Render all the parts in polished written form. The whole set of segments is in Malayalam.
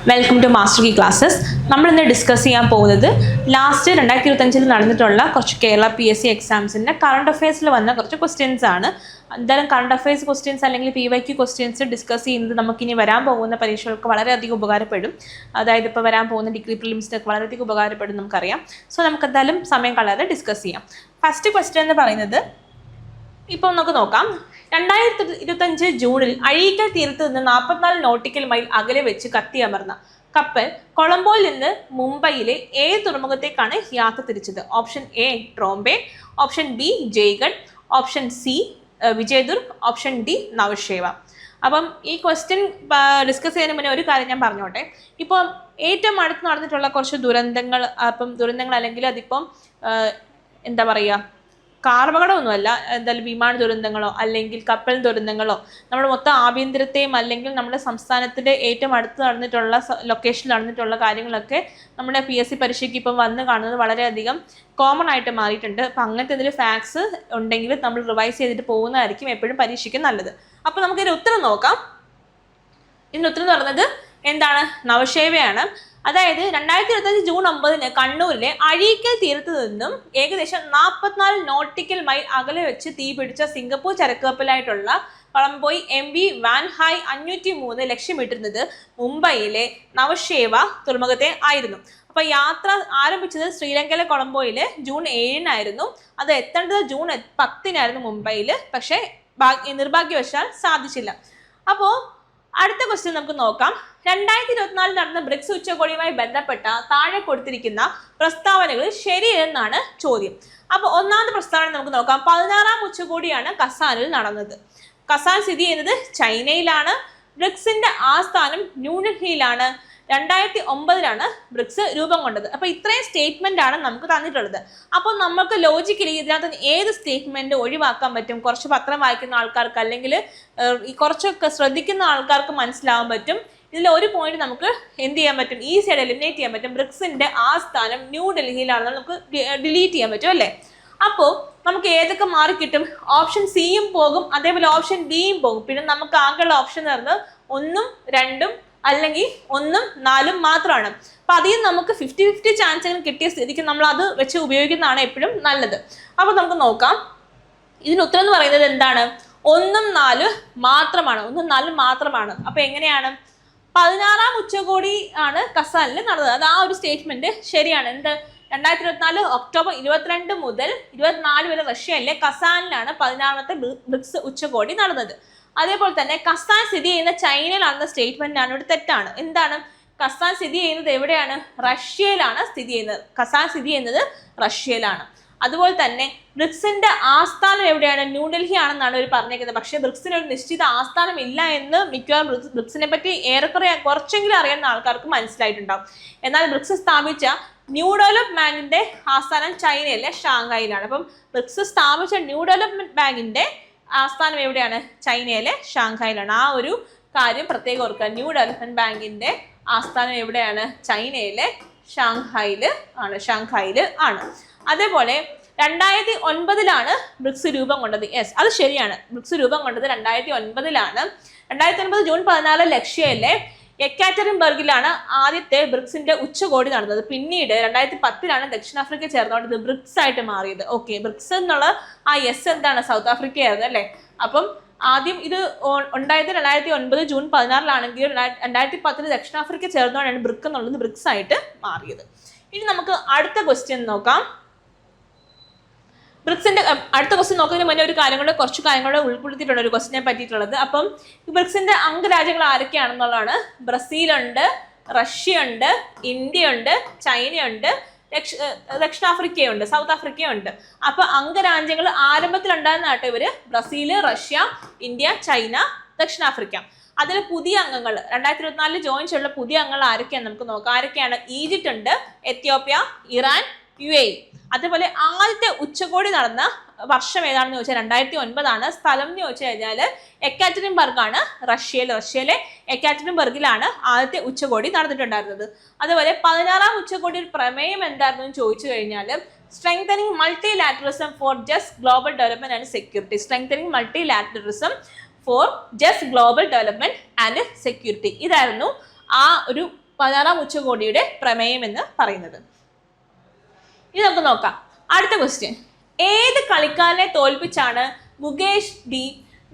Welcome to Master Key classes. നമ്മളിന്ന് ഡിസ്കസ് ചെയ്യാൻ പോകുന്നത് ലാസ്റ്റ് 2025 നടന്നിട്ടുള്ള കുറച്ച് കേരള PSC എക്സാംസിൻ്റെ കറണ്ട് അഫയേഴ്സിൽ വന്ന കുറച്ച് ക്വസ്റ്റ്യൻസ് ആണ്. എന്തായാലും കറണ്ട് അഫയേഴ്സ് ക്വസ്റ്റ്യൻസ് അല്ലെങ്കിൽ PYQ ക്വസ്റ്റ്യൻസ് ഡിസ്കസ് ചെയ്യുന്നത് നമുക്കിനി വരാൻ പോകുന്ന പരീക്ഷകൾക്ക് വളരെയധികം ഉപകാരപ്പെടും. അതായത് ഇപ്പോൾ വരാൻ പോകുന്ന ഡിഗ്രി പ്രിലിംസിനൊക്കെ വളരെയധികം ഉപകാരപ്പെടും നമുക്കറിയാം. സോ നമുക്ക് എന്തായാലും സമയം കളയാതെ ഡിസ്കസ് ചെയ്യാം. ഫസ്റ്റ് ക്വസ്റ്റ്യൻ എന്ന് പറയുന്നത് ഇപ്പോൾ നമുക്ക് നോക്കാം. 2025 ജൂണിൽ അഴീക്കൽ തീരത്ത് നിന്ന് 44 നോട്ടിക്കൽ മൈൽ അകലെ വെച്ച് കത്തിയമർന്ന കപ്പൽ കൊളംബോയിൽ നിന്ന് മുംബൈയിലെ ഏത് തുറമുഖത്തേക്കാണ് യാത്ര തിരിച്ചത്? Option A Trombay, option B Jaigarh, option C Vijaydurg, option D Navasheva. അപ്പം ഈ ക്വസ്റ്റ്യൻ ഡിസ്കസ് ചെയ്യുന്നതിന് മുന്നേ ഒരു കാര്യം ഞാൻ പറഞ്ഞോട്ടെ. ഇപ്പം ഏറ്റവും അടുത്ത് നടന്നിട്ടുള്ള കുറച്ച് ദുരന്തങ്ങൾ അല്ലെങ്കിൽ അതിപ്പം എന്താ പറയുക, കാർ അപകടമൊന്നുമല്ല, എന്തായാലും വിമാന ദുരന്തങ്ങളോ അല്ലെങ്കിൽ കപ്പൽ ദുരന്തങ്ങളോ നമ്മുടെ മൊത്തം ആഭ്യന്തരത്തെയും അല്ലെങ്കിൽ നമ്മുടെ സംസ്ഥാനത്തിൻ്റെ ഏറ്റവും അടുത്ത് നടന്നിട്ടുള്ള ലൊക്കേഷനിൽ നടന്നിട്ടുള്ള കാര്യങ്ങളൊക്കെ നമ്മുടെ PSC പരീക്ഷയ്ക്ക് ഇപ്പം വന്ന് കാണുന്നത് വളരെയധികം കോമൺ ആയിട്ട് മാറിയിട്ടുണ്ട്. അപ്പം അങ്ങനത്തെ ഇതിൽ ഫാക്ട്സ് ഉണ്ടെങ്കിൽ നമ്മൾ റിവൈസ് ചെയ്തിട്ട് പോകുന്നതായിരിക്കും എപ്പോഴും പരീക്ഷയ്ക്ക് നല്ലത്. അപ്പോൾ നമുക്കിതിന് ഉത്തരം നോക്കാം. ഇതിന് ഉത്തരം എന്ന് പറയുന്നത് എന്താണ്? നവശേവയാണ്. അതായത് 2025 ജൂൺ 9 കണ്ണൂരിലെ അഴീക്കൽ തീരത്ത് നിന്നും ഏകദേശം 44 നോട്ടിക്കൽ മൈൽ അകലെ വെച്ച് തീപിടിച്ച സിംഗപ്പൂർ ചരക്ക് കപ്പലായിട്ടുള്ള കൊളംബോയ് MV വാൻ ഹായ് 503 ലക്ഷ്യമിട്ടിരുന്നത് മുംബൈയിലെ നവശേവ തുറമുഖത്തെ ആയിരുന്നു. അപ്പോൾ യാത്ര ആരംഭിച്ചത് ശ്രീലങ്കയിലെ കൊളംബോയില് ജൂൺ 7 അത് എത്തേണ്ടത് ജൂൺ 10 മുംബൈയിൽ. പക്ഷേ നിർഭാഗ്യവശാൽ സാധിച്ചില്ല. അപ്പോൾ അടുത്ത ക്വസ്റ്റ്യൻ നമുക്ക് നോക്കാം. 2024 നടന്ന ബ്രിക്സ് ഉച്ചകോടിയുമായി ബന്ധപ്പെട്ട താഴെ കൊടുത്തിരിക്കുന്ന പ്രസ്താവനകൾ ശരിയെന്നാണ് ചോദ്യം. അപ്പോൾ ഒന്നാമത്തെ പ്രസ്താവന നമുക്ക് നോക്കാം. 16ാം ഉച്ചകോടിയാണ് കസാനിൽ നടന്നത്. കസാൻ സ്ഥിതി ചെയ്യുന്നത് ചൈനയിലാണ്. ബ്രിക്സിന്റെ ആസ്ഥാനം ന്യൂഡൽഹിയിലാണ്. 2009 ബ്രിക്സ് രൂപം കൊണ്ടത്. അപ്പോൾ ഇത്രയും സ്റ്റേറ്റ്മെന്റ് ആണ് നമുക്ക് തന്നിട്ടുള്ളത്. അപ്പോൾ നമുക്ക് ലോജിക്കലി ഇതിനകത്ത് ഏത് സ്റ്റേറ്റ്മെന്റ് ഒഴിവാക്കാൻ പറ്റും? കുറച്ച് പത്രം വായിക്കുന്ന ആൾക്കാർക്ക് അല്ലെങ്കിൽ കുറച്ചൊക്കെ ശ്രദ്ധിക്കുന്ന ആൾക്കാർക്ക് മനസ്സിലാവാൻ പറ്റും. ഇതിൽ ഒരു പോയിന്റ് നമുക്ക് എന്ത് ചെയ്യാൻ പറ്റും? ഈസിയായിട്ട് എലിമിനേറ്റ് ചെയ്യാൻ പറ്റും. ബ്രിക്സിന്റെ ആസ്ഥാനം ന്യൂഡൽഹിയിലാണെന്ന് നമുക്ക് ഡിലീറ്റ് ചെയ്യാൻ പറ്റും അല്ലേ? അപ്പോൾ നമുക്ക് ഏതൊക്കെ മാറി കിട്ടും? ഓപ്ഷൻ സിയും പോകും, അതേപോലെ ഓപ്ഷൻ ഡിയും പോകും. പിന്നെ നമുക്ക് ആകെയുള്ള ഓപ്ഷൻ എന്ന് പറയുന്നത് 1ഉം 2ഉം അല്ലെങ്കിൽ 1ഉം 4ഉം മാത്രമാണ്. അപ്പൊ അതിൽ നമുക്ക് 50-50 ചാൻസുകൾ കിട്ടിയ സ്ഥിതിക്ക് നമ്മൾ അത് വെച്ച് ഉപയോഗിക്കുന്നതാണ് എപ്പോഴും നല്ലത്. അപ്പൊ നമുക്ക് നോക്കാം. ഇതിന് ഉത്തരം എന്ന് പറയുന്നത് എന്താണ്? 1ഉം 4ഉം മാത്രമാണ്. 1ഉം 4ഉം മാത്രമാണ്. അപ്പൊ എങ്ങനെയാണ്? 16ാം ഉച്ചകോടി ആണ് കസാനിൽ നടന്നത്. അത് ആ ഒരു സ്റ്റേറ്റ്മെന്റ് ശരിയാണ്. എന്ത്? 2024 ഒക്ടോബർ 22 മുതൽ 24 വരെ റഷ്യയിലെ കസാനിലാണ് 16ാമത്തെ ബ്രിക്സ് ഉച്ചകോടി നടന്നത്. അതേപോലെ തന്നെ കസാൻ സ്ഥിതി ചെയ്യുന്ന ചൈനയിലാണെന്ന സ്റ്റേറ്റ്മെന്റ് ആണ് ഇവിടെ തെറ്റാണ്. എന്താണ്? കസാൻ സ്ഥിതി ചെയ്യുന്നത് എവിടെയാണ്? റഷ്യയിലാണ് സ്ഥിതി ചെയ്യുന്നത്. കസാൻ സ്ഥിതി ചെയ്യുന്നത് റഷ്യയിലാണ്. അതുപോലെ തന്നെ ബ്രിക്സിന്റെ ആസ്ഥാനം എവിടെയാണ്? ന്യൂഡൽഹി ആണെന്നാണ് ഇവർ പറഞ്ഞേക്കുന്നത്. പക്ഷേ ബ്രിക്സിന് ഒരു നിശ്ചിത ആസ്ഥാനം ഇല്ല എന്ന് മിക്കവാറും ബ്രിക്സിനെ പറ്റി ഏറെക്കുറെ കുറച്ചെങ്കിലും അറിയുന്ന ആൾക്കാർക്ക് മനസ്സിലായിട്ടുണ്ടാവും. എന്നാൽ ബ്രിക്സ് സ്ഥാപിച്ച ന്യൂ ഡെവലപ്മെന്റ് ബാങ്കിന്റെ ആസ്ഥാനം ചൈനയിലെ ഷാങ്ഹായിലാണ്. അപ്പം ബ്രിക്സ് സ്ഥാപിച്ച ന്യൂ ഡെവലപ്മെന്റ് ബാങ്കിന്റെ ആസ്ഥാനം എവിടെയാണ്? ചൈനയിലെ ഷാങ്ഹായിലാണ്. ആ ഒരു കാര്യം പ്രത്യേകം ഓർക്കുക. ന്യൂ ഡെവലപ്മെന്റ് ബാങ്കിന്റെ ആസ്ഥാനം എവിടെയാണ്? ചൈനയിലെ ഷാങ്ഹായില് ആണ്. അതേപോലെ 2009 ബ്രിക്സ് രൂപം കൊണ്ടത്. യെസ്, അത് ശരിയാണ്. ബ്രിക്സ് രൂപം കൊണ്ടത് 2009. 2009 ജൂൺ 14 ലക്ഷ്യയിലെ യെക്കാറ്ററിൻബർഗിലാണ് ആദ്യത്തെ ബ്രിക്സിന്റെ ഉച്ചകോടി നടന്നത്. പിന്നീട് 2010 ദക്ഷിണാഫ്രിക്ക ചേർന്നുകൊണ്ട് ഇത് ബ്രിക്സ് ആയിട്ട് മാറിയത്. ഓക്കെ, ബ്രിക്സ് എന്നുള്ള ആ എസ് എന്താണ്? സൗത്ത് ആഫ്രിക്ക ആയിരുന്നു അല്ലേ? അപ്പം ആദ്യം ഇത് ഉണ്ടായത് 2009 ജൂൺ 14 2010 ദക്ഷിണാഫ്രിക്ക ചേർന്നുകൊണ്ടാണ് ബ്രിക് എന്നുള്ളത് ബ്രിക്സ് ആയിട്ട് മാറിയത്. ഇനി നമുക്ക് അടുത്ത ക്വസ്റ്റ്യൻ നോക്കാം. ബ്രിക്സിന്റെ അടുത്ത ക്വസ്റ്റ്യൻ നോക്കുന്നതിന് മുന്നേ കുറച്ച് കാര്യങ്ങൾ ഉൾപ്പെടുത്തിയിട്ടുണ്ട് ഒരു ക്വസ്റ്റിനെ പറ്റിയിട്ടുള്ളത്. അപ്പം ബ്രിക്സിന്റെ അംഗരാജ്യങ്ങൾ ആരൊക്കെയാണെന്നുള്ളതാണ്. ബ്രസീലുണ്ട്, റഷ്യ ഉണ്ട്, ഇന്ത്യ ഉണ്ട്, ചൈനയുണ്ട്, ദക്ഷിണാഫ്രിക്കയുണ്ട്, സൗത്ത് ആഫ്രിക്കയുണ്ട്. അപ്പൊ അംഗരാജ്യങ്ങൾ ആരംഭത്തിൽ ഉണ്ടായിരുന്നാട്ടെ ഇവര് ബ്രസീല്, റഷ്യ, ഇന്ത്യ, ചൈന, ദക്ഷിണാഫ്രിക്ക. അതിൽ പുതിയ അംഗങ്ങൾ 2024 ജോയിൻ ചെയ്തുള്ള പുതിയ അംഗങ്ങൾ ആരൊക്കെയാണ് നമുക്ക് നോക്കാം. ആരൊക്കെയാണ്? ഈജിപ്റ്റ് ഉണ്ട്, എത്യോപ്യ, ഇറാൻ, UAE. അതേപോലെ ആദ്യത്തെ ഉച്ചകോടി നടന്ന വർഷം ഏതാണെന്ന് ചോദിച്ചാൽ 2009. സ്ഥലം എന്ന് ചോദിച്ചു കഴിഞ്ഞാൽ യെക്കാറ്ററിൻബർഗ് ആണ്. റഷ്യയിലെ യെക്കാറ്ററിൻബർഗിലാണ് ആദ്യത്തെ ഉച്ചകോടി നടന്നിട്ടുണ്ടായിരുന്നത്. അതുപോലെ 16ാം ഉച്ചകോടിയിൽ പ്രമേയം എന്തായിരുന്നു എന്ന് ചോദിച്ചു കഴിഞ്ഞാൽ strengthening multilateralism for just global development and security. Strengthening multilateralism for just global development and security. ഇതായിരുന്നു ആ ഒരു 16ാം ഉച്ചകോടിയുടെ പ്രമേയം എന്ന് പറയുന്നത്. ഇനി നമുക്ക് നോക്കാം അടുത്ത ക്വസ്റ്റ്യൻ. ഏത് കളിക്കാരനെ തോൽപ്പിച്ചാണ് ഗുകേഷ് ഡി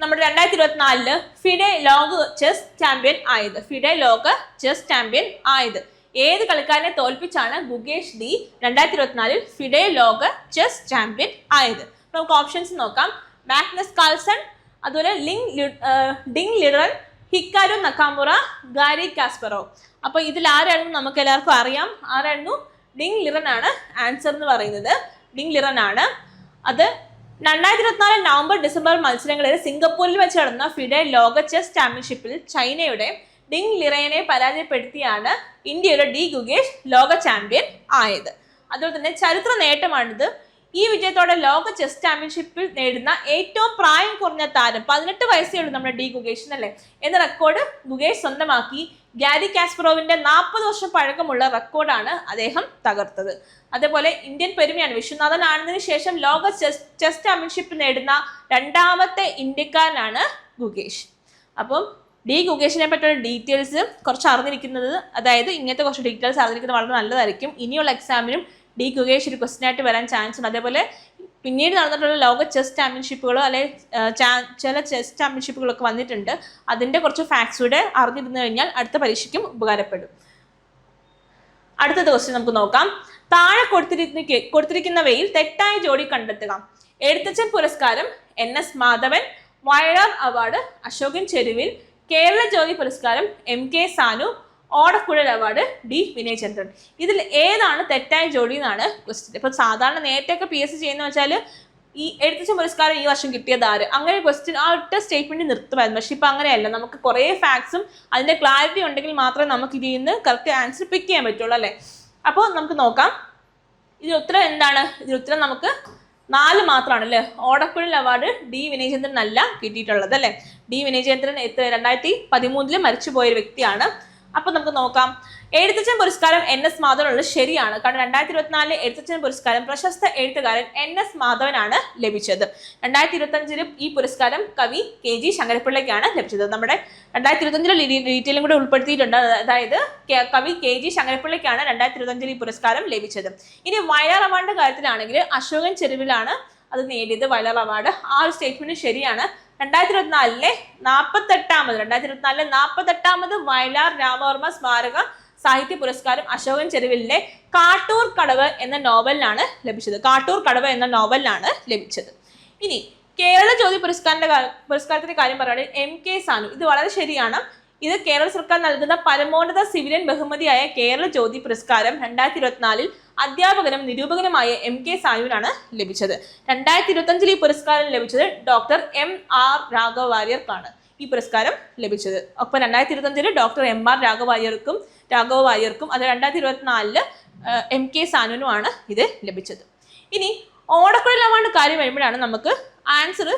നമ്മുടെ 2024 ഫിഡെ ലോക ചെസ് ചാമ്പ്യൻ ആയത്? ഫിഡെ ലോക ചെസ് ചാമ്പ്യൻ ആയത് ഏത് കളിക്കാരനെ തോൽപ്പിച്ചാണ് ഗുകേഷ് ഡി 2024 ഫിഡെ ലോക ചെസ് ചാമ്പ്യൻ ആയത്? നമുക്ക് ഓപ്ഷൻസ് നോക്കാം. മാഗ്നസ് കാൾസൺ, അതുപോലെ Ding Liren, Hikaru നക്കാമുറ, Gary Kasparov. അപ്പോൾ ഇതിൽ ആരായിരുന്നു നമുക്ക് എല്ലാവർക്കും അറിയാം. ആരായിരുന്നു? ഡിങ് ലിറൻ ആണ് ആൻസർ എന്ന് പറയുന്നത്. ഡിങ് ലിറൻ ആണ്. അത് 2024 നവംബർ ഡിസംബർ മത്സരങ്ങളിൽ സിംഗപ്പൂരിൽ വെച്ച് നടന്ന ഫിഡെ ലോക ചെസ് ചാമ്പ്യൻഷിപ്പിൽ ചൈനയുടെ ഡിങ് ലിറനെ പരാജയപ്പെടുത്തിയാണ് ഇന്ത്യയുടെ ഡി ഗുകേഷ് ലോക ചാമ്പ്യൻ ആയത്. അതുപോലെ തന്നെ ചരിത്ര നേട്ടമാണിത്. ഈ വിജയത്തോടെ ലോക ചെസ് ചാമ്പ്യൻഷിപ്പിൽ നേടുന്ന ഏറ്റവും പ്രായം കുറഞ്ഞ താരം 18 വയസ്സേ ഉള്ളൂ നമ്മുടെ ഡി ഗുകേഷ് എന്നല്ലേ എന്ന റെക്കോർഡ് ഗുകേഷ് സ്വന്തമാക്കി. ഗാരി കാസ്പറോവിന്റെ 40 വർഷം പഴക്കമുള്ള റെക്കോർഡാണ് അദ്ദേഹം തകർത്തത്. അതേപോലെ ഇന്ത്യൻ പെരുമയാണ്. വിശ്വനാഥൻ ആനന്ദിന് ശേഷം ലോക ചെസ് ചാമ്പ്യൻഷിപ്പ് നേടുന്ന 2ാമത്തെ ഇന്ത്യക്കാരനാണ് ഗുകേഷ്. അപ്പം ഡി ഗുകേഷിനെ പറ്റിയുള്ള ഡീറ്റെയിൽസ് കുറച്ച് അറിഞ്ഞിരിക്കുന്നത്, അതായത് ഇങ്ങനത്തെ കുറച്ച് ഡീറ്റെയിൽസ് അറിഞ്ഞിരിക്കുന്നത് വളരെ നല്ലതായിരിക്കും. ഇനിയുള്ള എക്സാമിനും ഡി ഗുകേഷ് ഒരു ക്വസ്റ്റ്യൻ ആയിട്ട് വരാൻ ചാൻസ് ഉണ്ട്. അതേപോലെ പിന്നീട് നടന്നിട്ടുള്ള ലോക ചെസ് ചാമ്പ്യൻഷിപ്പുകളോ അല്ലെങ്കിൽ ചില ചെസ് ചാമ്പ്യൻഷിപ്പുകളൊക്കെ വന്നിട്ടുണ്ട്. അതിൻ്റെ കുറച്ച് ഫാക്ട്സ് കൂടെ അറിഞ്ഞിരുന്നു കഴിഞ്ഞാൽ അടുത്ത പരീക്ഷയ്ക്കും ഉപകാരപ്പെടും. അടുത്ത ക്വസ്റ്റ്യൻ നമുക്ക് നോക്കാം. താഴെ കൊടുത്തിരിക്കുന്നവയിൽ തെറ്റായ ജോഡി കണ്ടെത്തുക. എഴുത്തച്ഛൻ പുരസ്കാരം NS മാധവൻ, വയലാർ അവാർഡ് അശോകൻ ചെരുവിൽ, കേരള ജ്യോതി പുരസ്കാരം MK സാനു, ഓടക്കുഴൽ അവാർഡ് ഡി വിനയചന്ദ്രൻ. ഇതിൽ ഏതാണ് തെറ്റായ ജോഡി എന്നാണ് ക്വസ്റ്റ്യൻ. ഇപ്പൊ സാധാരണ നേരത്തെയൊക്കെ PSC ചെയ്യുന്ന വെച്ചാൽ ഈ എഴുത്തച്ഛൻ പുരസ്കാരം ഈ വർഷം കിട്ടിയത് ആര്, അങ്ങനെ ക്വസ്റ്റ്യൻ ആ ഒറ്റ സ്റ്റേറ്റ്മെന്റ് നിർത്തുമായിരുന്നു. പക്ഷെ ഇപ്പൊ അങ്ങനെയല്ല. നമുക്ക് കുറേ ഫാക്ട്സും അതിന്റെ ക്ലാരിറ്റി ഉണ്ടെങ്കിൽ മാത്രമേ നമുക്ക് ഇതിൽ നിന്ന് കറക്റ്റ് ആൻസർ പിക്ക് ചെയ്യാൻ പറ്റുള്ളൂ അല്ലേ. അപ്പോൾ നമുക്ക് നോക്കാം ഇതിൽ ഉത്തരം എന്താണ്. ഇതിൽ ഉത്തരം നമുക്ക് 4 മാത്രമാണ് അല്ലേ. ഓടക്കുഴൽ അവാർഡ് ഡി വിനയചന്ദ്രൻ അല്ല കിട്ടിയിട്ടുള്ളത് അല്ലേ. ഡി വിനയചന്ദ്രൻ 2013 മരിച്ചുപോയൊരു വ്യക്തിയാണ്. അപ്പൊ നമുക്ക് നോക്കാം. എഴുത്തച്ഛൻ പുരസ്കാരം NS മാധവനുള്ള ശരിയാണ്. കാരണം 2024 എഴുത്തച്ഛൻ പുരസ്കാരം പ്രശസ്ത എഴുത്തുകാരൻ NS മാധവനാണ് ലഭിച്ചത്. 2025 ഈ പുരസ്കാരം കവി KG ശങ്കരപ്പിള്ളയ്ക്കാണ് ലഭിച്ചത്. നമ്മുടെ 2025 ഡീറ്റെയിലും കൂടെ ഉൾപ്പെടുത്തിയിട്ടുണ്ട്. അതായത് കവി KG ശങ്കരപ്പിള്ളയ്ക്കാണ് 2025 ഈ പുരസ്കാരം ലഭിച്ചത്. ഇനി വയലാർ അവാർഡിന്റെ കാര്യത്തിലാണെങ്കിൽ അശോകൻ ചെരുവിലാണ് അത് നേടിയത് വയലാർ അവാർഡ്. ആ ഒരു സ്റ്റേറ്റ്മെന്റ് ശരിയാണ്. 2024 48ാമത് വയലാർ രാമവർമ്മ സ്മാരക സാഹിത്യ പുരസ്കാരം അശോകൻ ചെരുവിലെ കാട്ടൂർ കടവ് എന്ന നോവലിനാണ് ലഭിച്ചത്. കാട്ടൂർ കടവ് എന്ന നോവലിനാണ് ലഭിച്ചത്. ഇനി കേരള ജ്യോതി പുരസ്കാരത്തിന്റെ കാര്യം പറയുകയാണെങ്കിൽ MK സാനു. ഇത് വളരെ ശരിയാണ്. ഇത് കേരള സർക്കാർ നൽകുന്ന പരമോന്നത സിവിലിയൻ ബഹുമതിയായ കേരള ജ്യോതി പുരസ്കാരം 2024 അധ്യാപകനും നിരൂപകനുമായ MK സാനുവിനാണ് ലഭിച്ചത്. 2025 ഈ പുരസ്കാരം ലഭിച്ചത് ഡോക്ടർ MR രാഘവ വാര്യർക്കാണ് ഈ പുരസ്കാരം ലഭിച്ചത്. ഒപ്പം 2025 ഡോക്ടർ MR രാഘവ വാര്യർക്കും അത് 2024 MK സാനുവിനുമാണ് ഇത് ലഭിച്ചത്. ഇനി ഓടക്കുഴൽ അവാർഡ് കാര്യം വരുമ്പോഴാണ് നമുക്ക് ആൻസർ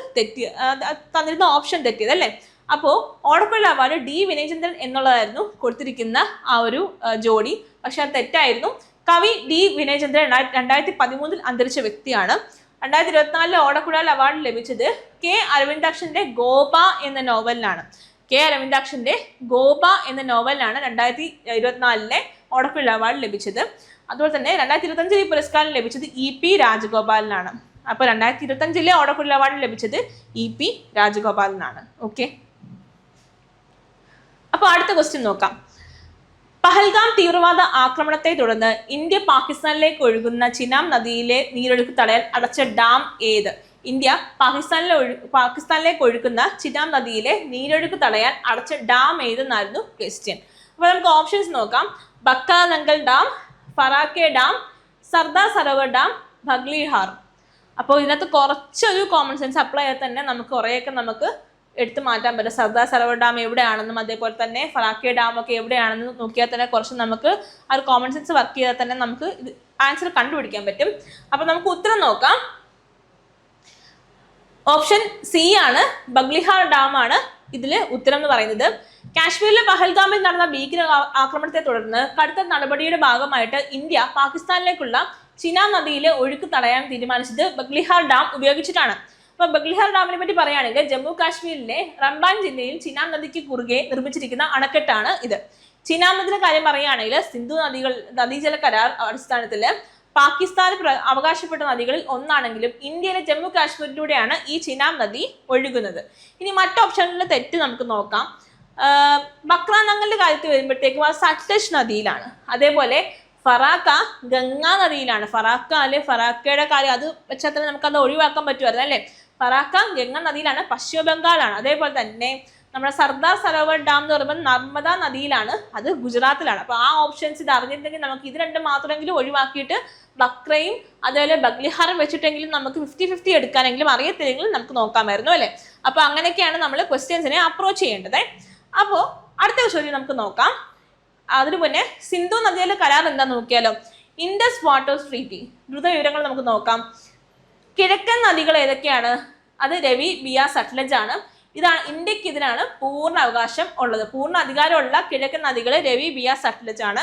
തന്നിരുന്ന ഓപ്ഷൻ തെറ്റിയത് അല്ലേ. അപ്പോൾ ഓടക്കുഴൽ അവാർഡ് ഡി വിനയചന്ദ്രൻ എന്നുള്ളതായിരുന്നു കൊടുത്തിരിക്കുന്ന ആ ഒരു ജോഡി. പക്ഷെ അത് തെറ്റായിരുന്നു. കവി ഡി വിനയചന്ദ്രൻ 2013 അന്തരിച്ച വ്യക്തിയാണ്. 2024 ഓടക്കുഴൽ അവാർഡ് ലഭിച്ചത് കെ അരവിന്ദാക്ഷന്റെ ഗോപ എന്ന നോവലിനാണ്. കെ അരവിന്ദാക്ഷന്റെ ഗോപ എന്ന നോവലിനാണ് 2024 ഓടക്കുഴൽ അവാർഡ് ലഭിച്ചത്. അതുപോലെ തന്നെ 2025 ഈ പുരസ്കാരം ലഭിച്ചത് EP രാജഗോപാലിനാണ്. അപ്പോൾ 2025 ഓടക്കുഴൽ അവാർഡ് ലഭിച്ചത് EP രാജഗോപാലിനാണ്. ഓക്കെ, അപ്പോൾ അടുത്ത ക്വസ്റ്റ്യൻ നോക്കാം. പഹൽഗാം തീവ്രവാദ ആക്രമണത്തെ തുടർന്ന് ഇന്ത്യ പാകിസ്ഥാനിലേക്ക് ഒഴുകുന്ന ചിനാബ് നദിയിലെ നീരൊഴുക്ക് തടയാൻ അടച്ച ഡാം ഏത്? ഇന്ത്യ പാകിസ്ഥാനിലേക്ക് ഒഴുകുന്ന ചിനാബ് നദിയിലെ നീരൊഴുക്ക് തടയാൻ അടച്ച ഡാം ഏതെന്നായിരുന്നു ക്വസ്റ്റ്യൻ. അപ്പോൾ നമുക്ക് ഓപ്ഷൻസ് നോക്കാം. Bhakra Nangal dam, Farakka dam, Sardar Sarovar dam, Baglihar. അപ്പോൾ ഇതിനകത്ത് കുറച്ചൊരു കോമൺ സെൻസ് അപ്ലൈ ചെയ്താൽ തന്നെ നമുക്ക് കുറേയൊക്കെ നമുക്ക് എടുത്തു മാറ്റാൻ പറ്റും. സർദാർ സരോവർ ഡാം എവിടെയാണെന്നും അതേപോലെ തന്നെ ഫറാക്കെ ഡാം ഒക്കെ എവിടെയാണെന്നും നോക്കിയാൽ തന്നെ കുറച്ച് നമുക്ക് ആ ഒരു കോമൺ സെൻസ് വർക്ക് ചെയ്താൽ തന്നെ നമുക്ക് ഇത് ആൻസർ കണ്ടുപിടിക്കാൻ പറ്റും. അപ്പോൾ നമുക്ക് ഉത്തരം നോക്കാം. ഓപ്ഷൻ സി ആണ്, ബഗ്ലിഹാർ ഡാം ആണ് ഇതിൽ ഉത്തരം എന്ന് പറയുന്നത്. കാശ്മീരിലെ പഹൽഗാമിൽ നടന്ന ഭീകര ആക്രമണത്തെ തുടർന്ന് കടുത്ത നടപടിയുടെ ഭാഗമായിട്ട് ഇന്ത്യ പാകിസ്ഥാനിലേക്കുള്ള ചിനാബ് നദിയിലെ ഒഴുക്ക് തടയാൻ തീരുമാനിച്ചത് ബഗ്ലിഹാർ ഡാം ഉപയോഗിച്ചിട്ടാണ്. അപ്പോൾ ബഗ്ലിഹാർ ഡാമിനെ പറ്റി പറയുകയാണെങ്കിൽ ജമ്മു കാശ്മീരിലെ റംബാൻ ജില്ലയിൽ ചിനാബ് നദിക്ക് കുറുകെ നിർമ്മിച്ചിരിക്കുന്ന അണക്കെട്ടാണ് ഇത്. ചിനാബ് നദിയുടെ കാര്യം പറയുകയാണെങ്കിൽ സിന്ധു നദീജല കരാർ അടിസ്ഥാനത്തിൽ പാകിസ്ഥാൻ അവകാശപ്പെട്ട നദികളിൽ ഒന്നാണെങ്കിലും ഇന്ത്യയിലെ ജമ്മു കാശ്മീരിലൂടെയാണ് ഈ ചിനാബ് നദി ഒഴുകുന്നത്. ഇനി മറ്റ് ഓപ്ഷനിലെ തെറ്റ് നമുക്ക് നോക്കാം. ബക്രാനങ്ങളുടെ കാര്യത്തിൽ വരുമ്പോഴത്തേക്കും അത് സട്ലജ് നദിയിലാണ്. അതേപോലെ ഫറാക്ക ഗംഗാ നദിയിലാണ്. ഫറാക്കയുടെ കാര്യം അത് വെച്ചാൽ തന്നെ നമുക്കത് ഒഴിവാക്കാൻ പറ്റുമായിരുന്നു അല്ലേ. ഫറാക്ക ഗംഗാ നദിയിലാണ്, പശ്ചിമ ബംഗാളാണ്. അതേപോലെ തന്നെ നമ്മുടെ സർദാർ സരോവർ ഡാം എന്ന് പറയുമ്പോൾ നർമ്മദ നദിയിലാണ്, അത് ഗുജറാത്തിലാണ്. അപ്പോൾ ആ ഓപ്ഷൻസ് ഇത് അറിഞ്ഞിട്ടുണ്ടെങ്കിൽ നമുക്ക് ഇത് രണ്ടും മാത്രമെങ്കിലും ഒഴിവാക്കിയിട്ട് ബക്രയും അതേപോലെ ബഗ്ലിഹാറും വെച്ചിട്ടെങ്കിലും നമുക്ക് 50-50 എടുക്കാനെങ്കിലും അറിയത്തില്ലെങ്കിലും നമുക്ക് നോക്കാമായിരുന്നു അല്ലേ. അപ്പോൾ അങ്ങനെയൊക്കെയാണ് നമ്മൾ ക്വസ്റ്റ്യൻസിനെ അപ്രോച്ച് ചെയ്യേണ്ടത്. അപ്പോൾ അടുത്ത ചോദ്യം നമുക്ക് നോക്കാം. അതിനു മുന്നേ സിന്ധു നദിയിലെ കരാർ എന്താണെന്ന് നോക്കിയാലോ. ഇൻഡസ് വാട്ടേഴ്സ് ട്രീറ്റി ദ്രുത വിവരങ്ങൾ നമുക്ക് നോക്കാം. കിഴക്കൻ നദികൾ ഏതൊക്കെയാണ്? അത് രവി, ബിയ, സട്ലജ് ആണ്. ഇന്ത്യക്ക് ഇതിനാണ് പൂർണ്ണ അവകാശം ഉള്ളത്. പൂർണ്ണ അധികാരമുള്ള കിഴക്കൻ നദികൾ രവി, ബിയ, സട്ലജ് ആണ്.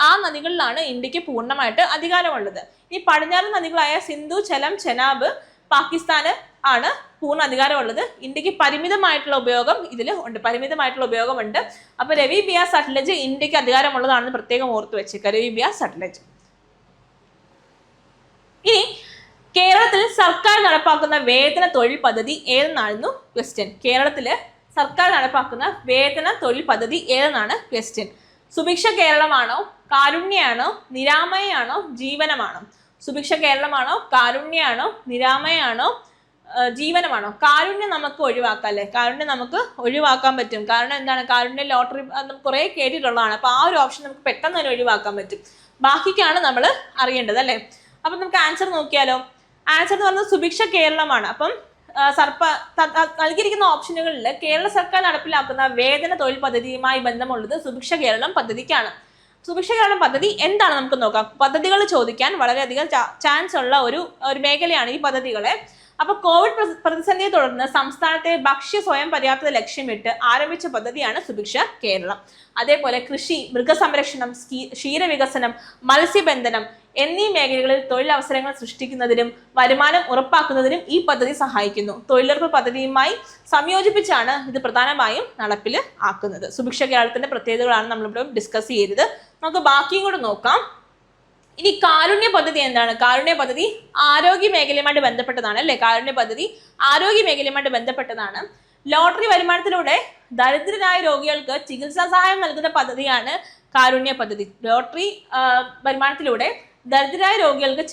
ആ നദികളിലാണ് ഇന്ത്യക്ക് പൂർണ്ണമായിട്ട് അധികാരമുള്ളത്. ഈ പടിഞ്ഞാറൻ നദികളായ സിന്ധു, ചെലം, ചെനാബ് പാകിസ്ഥാന് ആണ് പൂർണ്ണ അധികാരമുള്ളത്. ഇന്ത്യക്ക് പരിമിതമായിട്ടുള്ള ഉപയോഗമുണ്ട്. അപ്പൊ രവി, ബിയ, സട്ലജ് ഇന്ത്യക്ക് അധികാരമുള്ളതാണെന്ന് പ്രത്യേകം ഓർത്തു വെച്ചേക്കുക. രവി, ബിയ, സട്ലജ്. ഇനി കേരളത്തിൽ സർക്കാർ നടപ്പാക്കുന്ന വേതന തൊഴിൽ പദ്ധതി ഏതെന്നായിരുന്നു ക്വസ്റ്റ്യൻ. കേരളത്തില് സർക്കാർ നടപ്പാക്കുന്ന വേതന തൊഴിൽ പദ്ധതി ഏതെന്നാണ് ക്വസ്റ്റ്യൻ. സുഭിക്ഷ കേരളമാണോ, കാരുണ്യാണോ, നിരാമയാണോ, ജീവനമാണോ? സുഭിക്ഷ കേരളമാണോ, കാരുണ്യാണോ, നിരാമയാണോ, ജീവനമാണോ? കാരുണ്യം നമുക്ക് ഒഴിവാക്കാം അല്ലേ. കാരുണ്യം നമുക്ക് ഒഴിവാക്കാൻ പറ്റും. കാരണം എന്താണ്, കാരുണ്യ ലോട്ടറി നമുക്ക് കുറെ കേട്ടിട്ടുള്ളതാണ്. അപ്പൊ ആ ഒരു ഓപ്ഷൻ നമുക്ക് പെട്ടെന്ന് തന്നെ ഒഴിവാക്കാൻ പറ്റും. ബാക്കിക്കാണ് നമ്മൾ അറിയേണ്ടത് അല്ലേ. അപ്പൊ നമുക്ക് ആൻസർ നോക്കിയാലോ. ആൻസർ എന്ന് പറയുന്നത് സുഭിക്ഷ കേരളമാണ്. അപ്പം നൽകിയിരിക്കുന്ന ഓപ്ഷനുകളിൽ കേരള സർക്കാർ നടപ്പിലാക്കുന്ന വേതന തൊഴിൽ പദ്ധതിയുമായി ബന്ധമുള്ളത് സുഭിക്ഷ കേരളം പദ്ധതിക്കാണ്. സുഭിക്ഷ കേരളം പദ്ധതി എന്താണ് നമുക്ക് നോക്കാം. പദ്ധതികൾ ചോദിക്കാൻ വളരെയധികം ചാൻസ് ഉള്ള ഒരു മേഖലയാണ് ഈ പദ്ധതികളെ. അപ്പൊ കോവിഡ് പ്രതിസന്ധിയെ തുടർന്ന് സംസ്ഥാനത്തെ ഭക്ഷ്യ സ്വയം പര്യാപ്തത ലക്ഷ്യമിട്ട് ആരംഭിച്ച പദ്ധതിയാണ് സുഭിക്ഷ കേരളം. അതേപോലെ കൃഷി, മൃഗസംരക്ഷണം, ക്ഷീരവികസനം, മത്സ്യബന്ധനം എന്നീ മേഖലകളിൽ തൊഴിലവസരങ്ങൾ സൃഷ്ടിക്കുന്നതിനും വരുമാനം ഉറപ്പാക്കുന്നതിനും ഈ പദ്ധതി സഹായിക്കുന്നു. തൊഴിലുറപ്പ് പദ്ധതിയുമായി സംയോജിപ്പിച്ചാണ് ഇത് പ്രധാനമായും നടപ്പിൽ ആക്കുന്നത്. സുഭിക്ഷ കേരളത്തിന്റെ പ്രത്യേകതകളാണ് നമ്മളിവിടെ ഡിസ്കസ് ചെയ്തത്. നമുക്ക് ബാക്കിയും കൂടെ നോക്കാം. ഇനി കാരുണ്യ പദ്ധതി എന്താണ്? കാരുണ്യ പദ്ധതി ആരോഗ്യ മേഖലയുമായിട്ട് ബന്ധപ്പെട്ടതാണ് അല്ലെ. കാരുണ്യ പദ്ധതി ആരോഗ്യ മേഖലയുമായിട്ട് ബന്ധപ്പെട്ടതാണ്. ലോട്ടറി വരുമാനത്തിലൂടെ ദരിദ്രരായ രോഗികൾക്ക് ചികിത്സാ സഹായം നൽകുന്ന പദ്ധതിയാണ് കാരുണ്യ പദ്ധതി. ലോട്ടറി വരുമാനത്തിലൂടെ ദരിദ്രരായ രോഗികൾക്ക്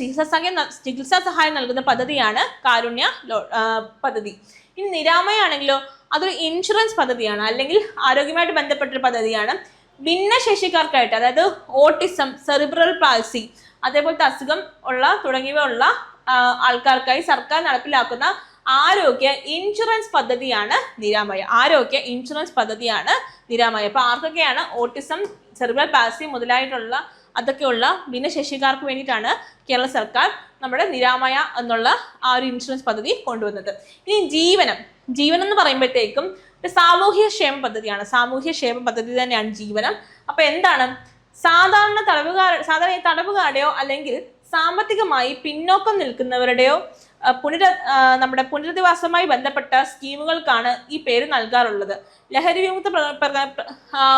ചികിത്സാ സഹായം നൽകുന്ന പദ്ധതിയാണ് കാരുണ്യ പദ്ധതി. ഇനി നിരാമയാണെങ്കിലോ അതൊരു ഇൻഷുറൻസ് പദ്ധതിയാണ്, അല്ലെങ്കിൽ ആരോഗ്യമായിട്ട് ബന്ധപ്പെട്ടൊരു പദ്ധതിയാണ്. ഭിന്നശേഷിക്കാർക്കായിട്ട്, അതായത് ഓട്ടിസം, സെറിബ്രൽ പാൾസി, അതേപോലത്തെ അസുഖം തുടങ്ങിയവയുള്ള ആൾക്കാർക്കായി സർക്കാർ നടപ്പിലാക്കുന്ന ആരോഗ്യ ഇൻഷുറൻസ് പദ്ധതിയാണ് നിരാമയ. ആരോഗ്യ ഇൻഷുറൻസ് പദ്ധതിയാണ് നിരാമയ. അപ്പൊ ആർക്കൊക്കെയാണ് ഓട്ടിസം, സെറിബ്രൽ പാൾസി മുതലായിട്ടുള്ള അതൊക്കെയുള്ള ഭിന്നശേഷിക്കാർക്ക് വേണ്ടിയിട്ടാണ് കേരള സർക്കാർ നമ്മുടെ നിരാമയ എന്നുള്ള ആ ഒരു ഇൻഷുറൻസ് പദ്ധതി കൊണ്ടുവന്നത്. ഇനി ജീവനം എന്ന് പറയുമ്പോഴത്തേക്കും സാമൂഹ്യ ക്ഷേമ പദ്ധതിയാണ്. സാമൂഹ്യ ക്ഷേമ പദ്ധതി തന്നെയാണ് ജീവനം. അപ്പൊ എന്താണ്, സാധാരണ തടവുകാരുടെയോ അല്ലെങ്കിൽ സാമ്പത്തികമായി പിന്നോക്കം നിൽക്കുന്നവരുടെയോ നമ്മുടെ പുനരധിവാസവുമായി ബന്ധപ്പെട്ട സ്കീമുകൾക്കാണ് ഈ പേര് നൽകാറുള്ളത്. ലഹരി വിമുക്ത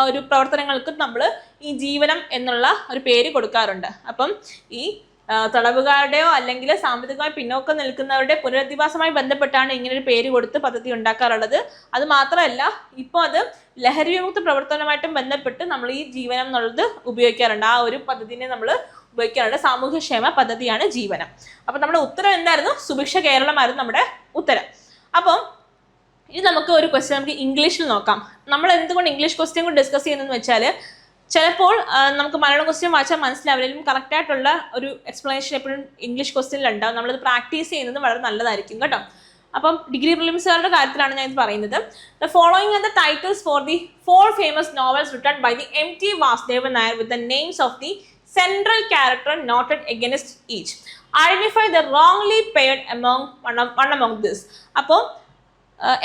ഒരു പ്രവർത്തനങ്ങൾക്ക് നമ്മൾ ഈ ജീവനം എന്നുള്ള ഒരു പേര് കൊടുക്കാറുണ്ട്. അപ്പം ഈ തടവുകാരുടെയോ അല്ലെങ്കിൽ സാമ്പത്തികമായി പിന്നോക്കം നിൽക്കുന്നവരുടെ പുനരധിവാസവുമായി ബന്ധപ്പെട്ടാണ് ഇങ്ങനെ ഒരു പേര് കൊടുത്ത് പദ്ധതി ഉണ്ടാക്കാറുള്ളത്. അത് മാത്രമല്ല, ഇപ്പോൾ അത് ലഹരി വിമുക്ത പ്രവർത്തനവുമായിട്ടും ബന്ധപ്പെട്ട് നമ്മൾ ഈ ജീവനം എന്നുള്ളത് ഉപയോഗിക്കാറുണ്ട്. ആ ഒരു പദ്ധതിനെ നമ്മൾ ഉപയോഗിക്കാറുണ്ട്. സാമൂഹ്യക്ഷേമ പദ്ധതിയാണ് ജീവനം. അപ്പം നമ്മുടെ ഉത്തരം എന്തായിരുന്നു? സുഭിക്ഷ കേരളമായിരുന്നു നമ്മുടെ ഉത്തരം. അപ്പം ഇത് നമുക്ക് ഒരു ക്വസ്റ്റ്യൻ നമുക്ക് ഇംഗ്ലീഷിൽ നോക്കാം. നമ്മൾ എന്തുകൊണ്ട് ഇംഗ്ലീഷ് ക്വസ്റ്റ്യൻ കൂടി ഡിസ്കസ് ചെയ്യുന്നതെന്ന് വെച്ചാൽ ചിലപ്പോൾ നമുക്ക് മലയാളം ക്വസ്റ്റ്യൻ വായിച്ചാൽ മനസ്സിലാവില്ലെങ്കിലും കറക്റ്റ് ആയിട്ടുള്ള ഒരു എക്സ്പ്ലനേഷൻ എപ്പോഴും ഇംഗ്ലീഷ് ക്വസ്റ്റ്യനിലുണ്ടാവും. നമ്മളത് പ്രാക്ടീസ് ചെയ്യുന്നത് വളരെ നല്ലതായിരിക്കും കേട്ടോ. അപ്പം ഡിഗ്രി പ്രിലിംസുകാരുടെ കാര്യത്തിലാണ് ഞാൻ ഇത് പറയുന്നത്. The following are the titles for the 4 famous novels written by the M.T. Vasudevan Nair with the names of the central character noted against each. Identify the wrongly paired one among this. അപ്പോൾ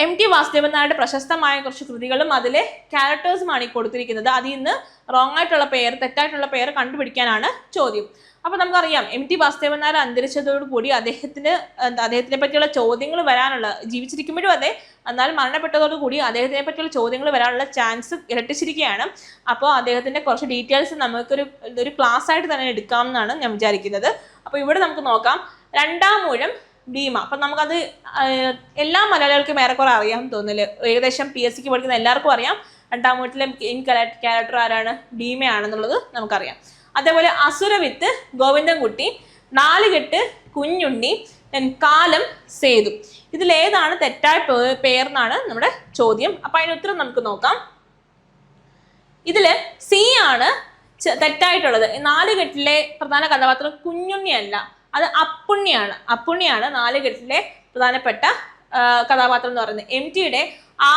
MT വാസുദേവൻ നായരുടെ പ്രശസ്തമായ കുറച്ച് കൃതികളും അതിലെ ക്യാരക്ടേഴ്സുമാണ് ഈ കൊടുത്തിരിക്കുന്നത്. അതിൽ നിന്ന് റോങ് ആയിട്ടുള്ള പേര്, തെറ്റായിട്ടുള്ള പേര് കണ്ടുപിടിക്കാനാണ് ചോദ്യം. അപ്പോൾ നമുക്കറിയാം MT വാസുദേവൻ നായർ അന്തരിച്ചതോടുകൂടി അദ്ദേഹത്തിനെ പറ്റിയുള്ള ചോദ്യങ്ങൾ വരാനുള്ള, ജീവിച്ചിരിക്കുമ്പോഴും അതെ, എന്നാൽ മരണപ്പെട്ടതോടുകൂടി അദ്ദേഹത്തിനെ പറ്റിയുള്ള ചോദ്യങ്ങൾ വരാനുള്ള ചാൻസ് ഇരട്ടിച്ചിരിക്കുകയാണ്. അപ്പോൾ അദ്ദേഹത്തിൻ്റെ കുറച്ച് ഡീറ്റെയിൽസ് നമുക്കൊരു ക്ലാസ് ആയിട്ട് തന്നെ എടുക്കാമെന്നാണ് ഞാൻ വിചാരിക്കുന്നത്. അപ്പോൾ ഇവിടെ നമുക്ക് നോക്കാം. രണ്ടാം ഊഴം ഭീമ. അപ്പം നമുക്കത് എല്ലാ മലയാളികൾക്കും ഏറെക്കുറെ അറിയാം തോന്നില്ല. ഏകദേശം PSCക്ക് പഠിക്കുന്ന എല്ലാവർക്കും അറിയാം രണ്ടാം ഊഴത്തിലെ മെയിൻ ക്യാരക്ടർ ആരാണ്, ഭീമയാണെന്നുള്ളത് നമുക്കറിയാം. അതേപോലെ അസുരവിത്ത് ഗോവിന്ദൻകുട്ടി, നാലുകെട്ട് കുഞ്ഞുണ്ണി, കാലം സേതു. ഇതിലേതാണ് തെറ്റായ പേരെന്നാണ് നമ്മുടെ ചോദ്യം. അപ്പം അതിന് ഉത്തരം നമുക്ക് നോക്കാം. ഇതില് C ആണ് തെറ്റായിട്ടുള്ളത്. നാലുകെട്ടിലെ പ്രധാന കഥാപാത്രം കുഞ്ഞുണ്ണിയല്ല, അത് അപ്പുണ്ണിയാണ് നാലുകെട്ടിലെ പ്രധാനപ്പെട്ട കഥാപാത്രം എന്ന് പറയുന്നത്. MTയുടെ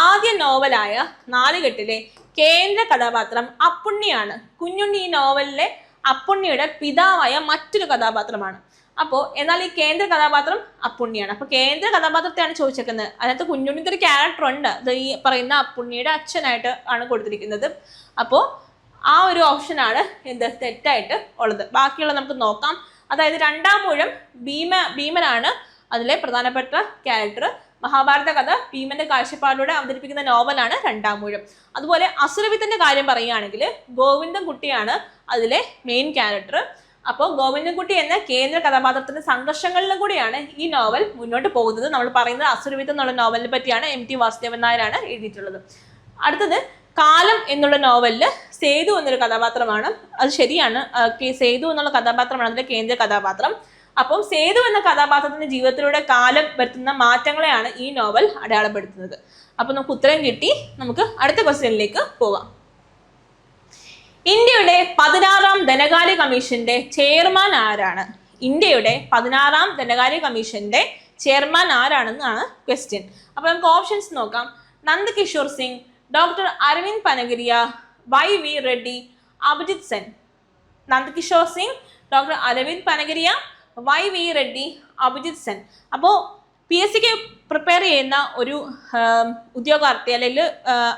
ആദ്യ നോവലായ നാലുകെട്ടിലെ കേന്ദ്ര കഥാപാത്രം അപ്പുണ്ണിയാണ്. കുഞ്ഞുണ്ണി ഈ നോവലിലെ അപ്പുണ്ണിയുടെ പിതാവായ മറ്റൊരു കഥാപാത്രമാണ്. അപ്പോൾ എന്നാൽ ഈ കേന്ദ്ര കഥാപാത്രം അപ്പുണ്ണിയാണ്. അപ്പോൾ കേന്ദ്ര കഥാപാത്രത്തെയാണ് ചോദിച്ചേക്കുന്നത്. അതിനകത്ത് കുഞ്ഞുണ്ണിൻ്റെ ഒരു ക്യാരക്ടർ ഉണ്ട്, അത് ഈ പറയുന്ന അപ്പുണ്ണിയുടെ അച്ഛനായിട്ട് ആണ് കൊടുത്തിരിക്കുന്നത്. അപ്പോൾ ആ ഒരു ഓപ്ഷനാണ് തെറ്റായിട്ട് ഉള്ളത്. ബാക്കിയുള്ള നമുക്ക് നോക്കാം. അതായത് രണ്ടാം ഊഴം ഭീമനാണ് അതിലെ പ്രധാനപ്പെട്ട ക്യാരക്ടർ. മഹാഭാരത കഥ ഭീമന്റെ കാഴ്ചപ്പാടിലൂടെ അവതരിപ്പിക്കുന്ന നോവലാണ് രണ്ടാം ഊഴം. അതുപോലെ അസുരവിത്തിന്റെ കാര്യം പറയുകയാണെങ്കിൽ ഗോവിന്ദൻകുട്ടിയാണ് അതിലെ മെയിൻ ക്യാരക്ടർ. അപ്പോൾ ഗോവിന്ദൻകുട്ടി എന്ന കേന്ദ്ര കഥാപാത്രത്തിന്റെ സംഘർഷങ്ങളിലും കൂടിയാണ് ഈ നോവൽ മുന്നോട്ട് പോകുന്നത്. നമ്മൾ പറയുന്നത് അസുരവിത്ത് എന്നുള്ള നോവലിനെ പറ്റിയാണ്. MT വാസുദേവൻ നായരാണ് എഴുതിയിട്ടുള്ളത്. അടുത്തത് കാലം എന്നുള്ള നോവലില് സേതു എന്നൊരു കഥാപാത്രമാണ്. അത് ശരിയാണ്, സേതു എന്നുള്ള കഥാപാത്രമാണ് അതിന്റെ കേന്ദ്ര കഥാപാത്രം. അപ്പം സേതു എന്ന കഥാപാത്രത്തിന്റെ ജീവിതത്തിലൂടെ കാലം വരുത്തുന്ന മാറ്റങ്ങളെയാണ് ഈ നോവൽ അടയാളപ്പെടുത്തുന്നത്. അപ്പൊ നമുക്ക് ഉത്തരം കിട്ടി. നമുക്ക് അടുത്ത ക്വസ്റ്റ്യനിലേക്ക് പോകാം. ഇന്ത്യയുടെ 16ാം ധനകാര്യ കമ്മീഷന്റെ ചെയർമാൻ ആരാണ്? ഇന്ത്യയുടെ 16ാം ധനകാര്യ കമ്മീഷന്റെ ചെയർമാൻ ആരാണെന്നാണ് ക്വസ്റ്റ്യൻ. അപ്പൊ നമുക്ക് ഓപ്ഷൻസ് നോക്കാം. Nandkishore Singh, doctor Arvind Panagariya, YV Reddy, Abhijit Sen. Nandkishore Singh, doctor Arvind Panagariya, YV Reddy, Abhijit Sen. അപ്പോൾ PSCക്ക് പ്രിപ്പയർ ചെയ്യുന്ന ഒരു ഉദ്യോഗാർത്ഥി അല്ലെങ്കിൽ